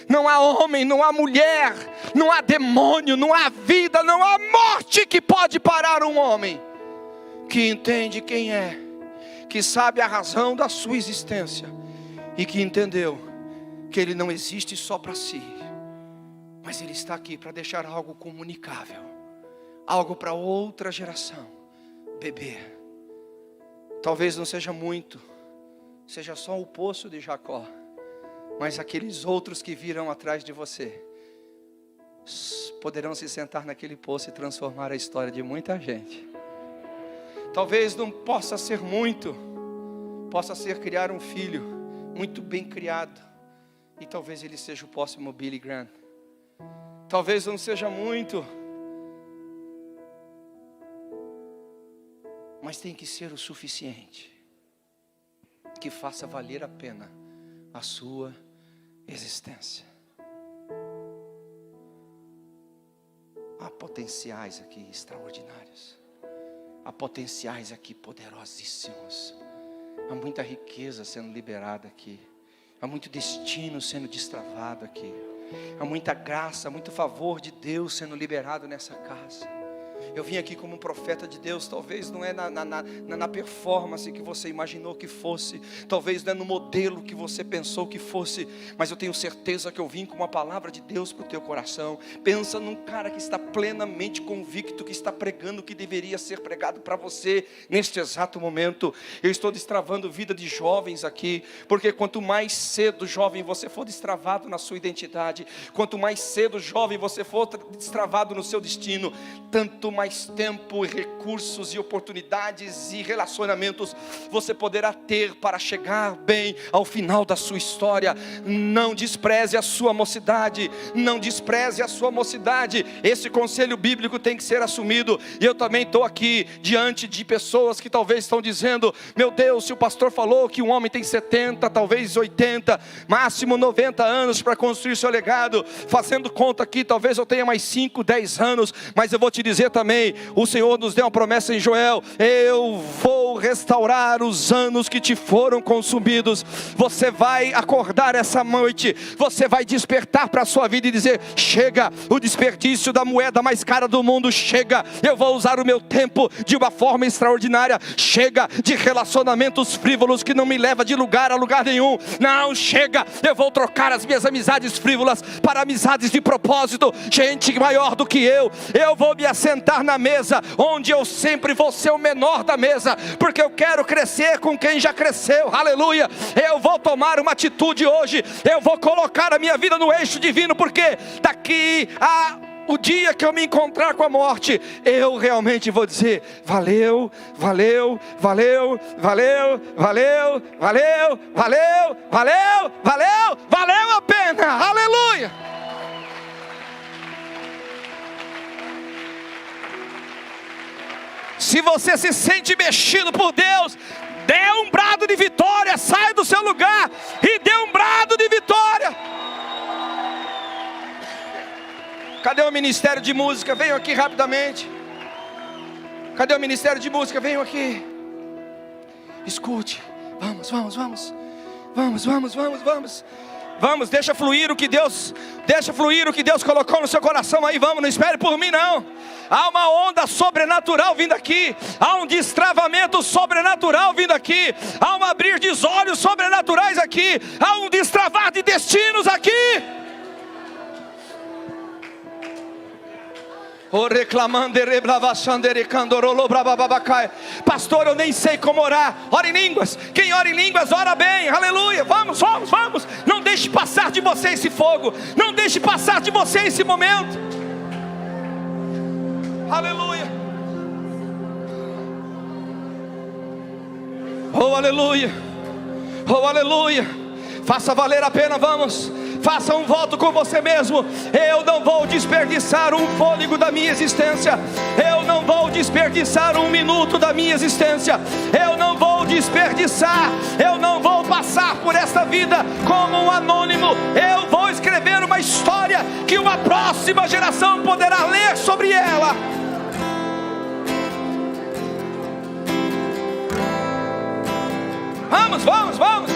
não há homem, não há mulher, não há demônio, não há vida, não há morte que pode parar um homem que entende quem é, que sabe a razão da sua existência, e que entendeu que ele não existe só para si, mas ele está aqui para deixar algo comunicável, algo para outra geração beber. Talvez não seja muito, seja só o poço de Jacó, mas aqueles outros que virão atrás de você poderão se sentar naquele poço e transformar a história de muita gente. Talvez não possa ser muito, possa ser criar um filho muito bem criado, e talvez ele seja o próximo Billy Graham. Talvez não seja muito, mas tem que ser o suficiente que faça valer a pena a sua existência. Há potenciais aqui extraordinários, há potenciais aqui poderosíssimos, há muita riqueza sendo liberada aqui, há muito destino sendo destravado aqui, há muita graça, muito favor de Deus sendo liberado nessa casa. Eu vim aqui como um profeta de Deus. Talvez não é na performance que você imaginou que fosse, talvez não é no modelo que você pensou que fosse, mas eu tenho certeza que eu vim com uma palavra de Deus para o teu coração. Pensa num cara que está plenamente convicto, que está pregando o que deveria ser pregado para você neste exato momento. Eu estou destravando vida de jovens aqui, porque quanto mais cedo, jovem, você for destravado na sua identidade, quanto mais cedo, jovem, você for destravado no seu destino, tanto mais tempo, recursos e oportunidades e relacionamentos você poderá ter para chegar bem ao final da sua história. Não despreze a sua mocidade, não despreze a sua mocidade. Esse conselho bíblico tem que ser assumido. E eu também estou aqui diante de pessoas que talvez estão dizendo: meu Deus, se o pastor falou que um homem tem 70, talvez 80, máximo 90 anos para construir seu legado, fazendo conta aqui, talvez eu tenha mais 5, 10 anos, mas eu vou te dizer também, o Senhor nos deu uma promessa em Joel: eu vou restaurar os anos que te foram consumidos. Você vai acordar essa noite, você vai despertar para a sua vida e dizer: chega, o desperdício da moeda mais cara do mundo, chega, eu vou usar o meu tempo de uma forma extraordinária. Chega de relacionamentos frívolos que não me levam de lugar a lugar nenhum. Não, chega, eu vou trocar as minhas amizades frívolas para amizades de propósito, gente maior do que eu vou me assentar na mesa, onde eu sempre vou ser o menor da mesa, porque eu quero crescer com quem já cresceu, aleluia. Eu vou tomar uma atitude hoje, eu vou colocar a minha vida no eixo divino, porque daqui a o dia que eu me encontrar com a morte, eu realmente vou dizer: valeu, valeu, valeu, valeu, valeu, valeu, valeu, valeu, valeu, valeu a pena, aleluia. Se você se sente mexido por Deus, dê um brado de vitória, saia do seu lugar e dê um brado de vitória. Cadê o ministério de música? Venham aqui rapidamente. Cadê o ministério de música? Venham aqui. Escute. Vamos, vamos, vamos. Vamos, vamos, vamos, vamos. Vamos, deixa fluir o que Deus colocou no seu coração aí. Vamos, não espere por mim não. Há uma onda sobrenatural vindo aqui, há um destravamento sobrenatural vindo aqui, há um abrir de olhos sobrenaturais aqui, há um destravar de destinos aqui. Pastor, eu nem sei como orar. Ora em línguas. Quem ora em línguas, ora bem, aleluia. Vamos, vamos, vamos. Não deixe passar de você esse fogo, não deixe passar de você esse momento. Aleluia. Oh, aleluia. Oh, aleluia. Faça valer a pena, vamos. Faça um voto com você mesmo. Eu não vou desperdiçar um fôlego da minha existência. Eu não vou desperdiçar um minuto da minha existência. Eu não vou desperdiçar. Eu não vou passar por esta vida como um anônimo. Eu vou escrever uma história que uma próxima geração poderá ler sobre ela. Vamos, vamos, vamos.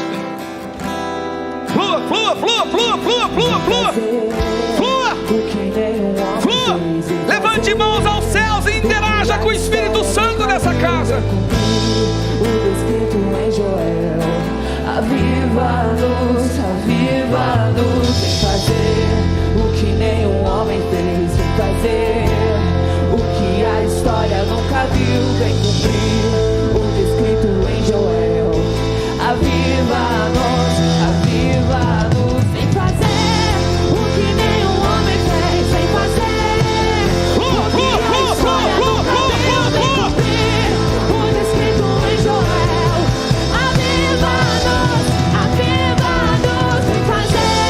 Flua, flua, flua, flua, flua, flua, flua. Flua, flua. Levante mãos aos céus e interaja com o Espírito Santo nessa casa. O descrito em Joel. Aviva-nos, aviva-nos. Vem fazer o que nenhum homem fez. Vem fazer o que a história nunca viu. Vem cumprir o descrito em Joel. Aviva-nos, aviva-nos. Vem fazer o que nenhum homem fez. Vem fazer o que a história nunca viu. Vem cumprir o descrito em Joel. Aviva-nos, aviva-nos. Vem fazer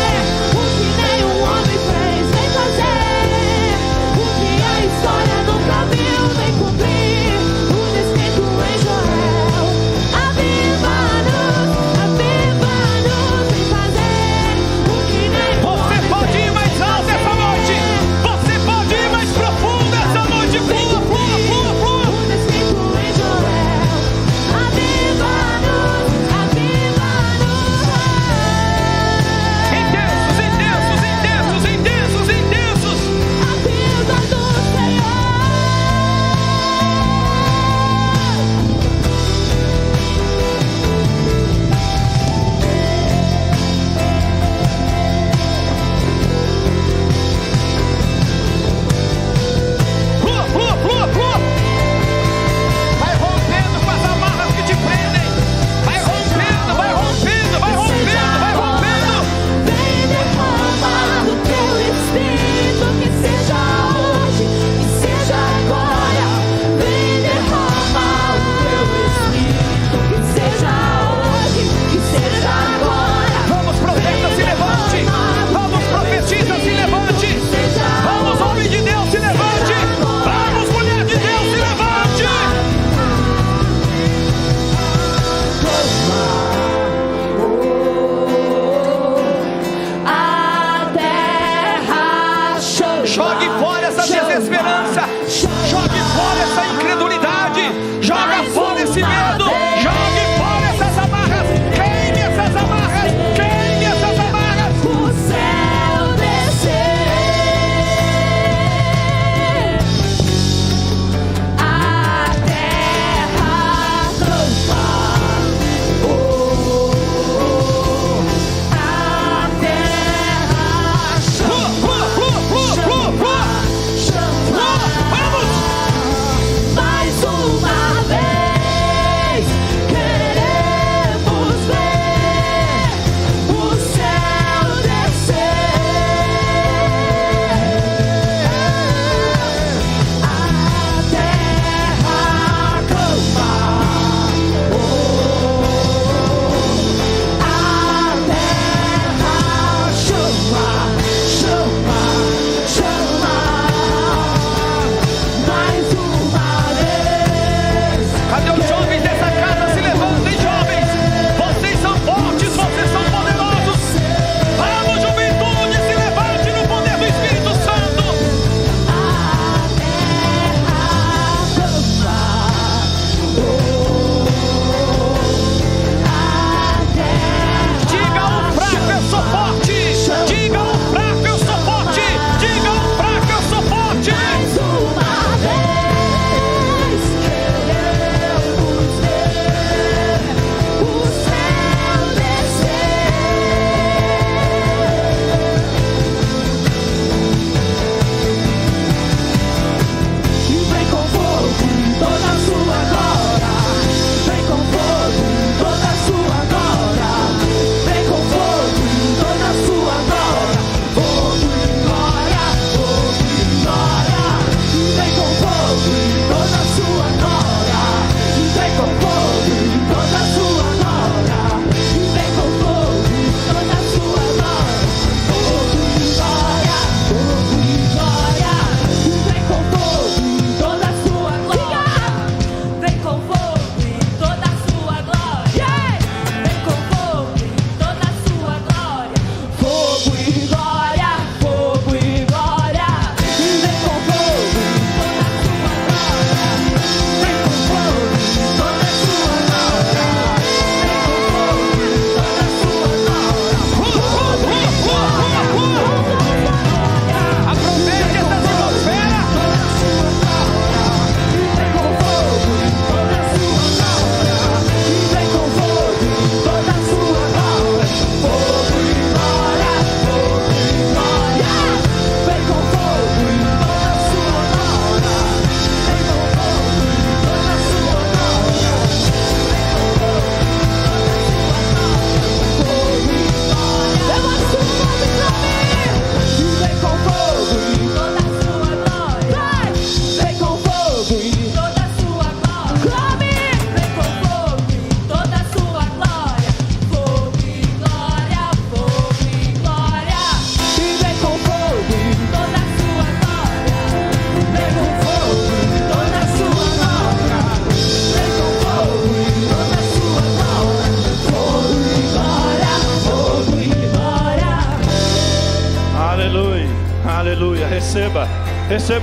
Aleluia. Receba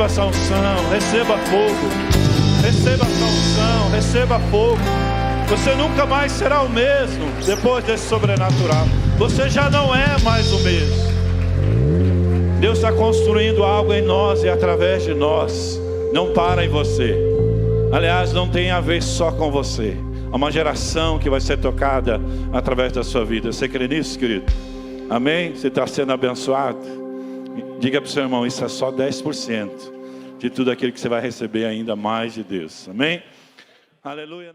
essa unção, receba fogo, receba essa unção, receba fogo. Você nunca mais será o mesmo depois desse sobrenatural. Você já não é mais o mesmo. Deus está construindo algo em nós e através de nós. Não para em você. Aliás, não tem a ver só com você. Há uma geração que vai ser tocada através da sua vida. Você crê nisso, querido? Amém? Você está sendo abençoado? Diga para o seu irmão, isso é só 10% de tudo aquilo que você vai receber ainda mais de Deus. Amém? Aleluia.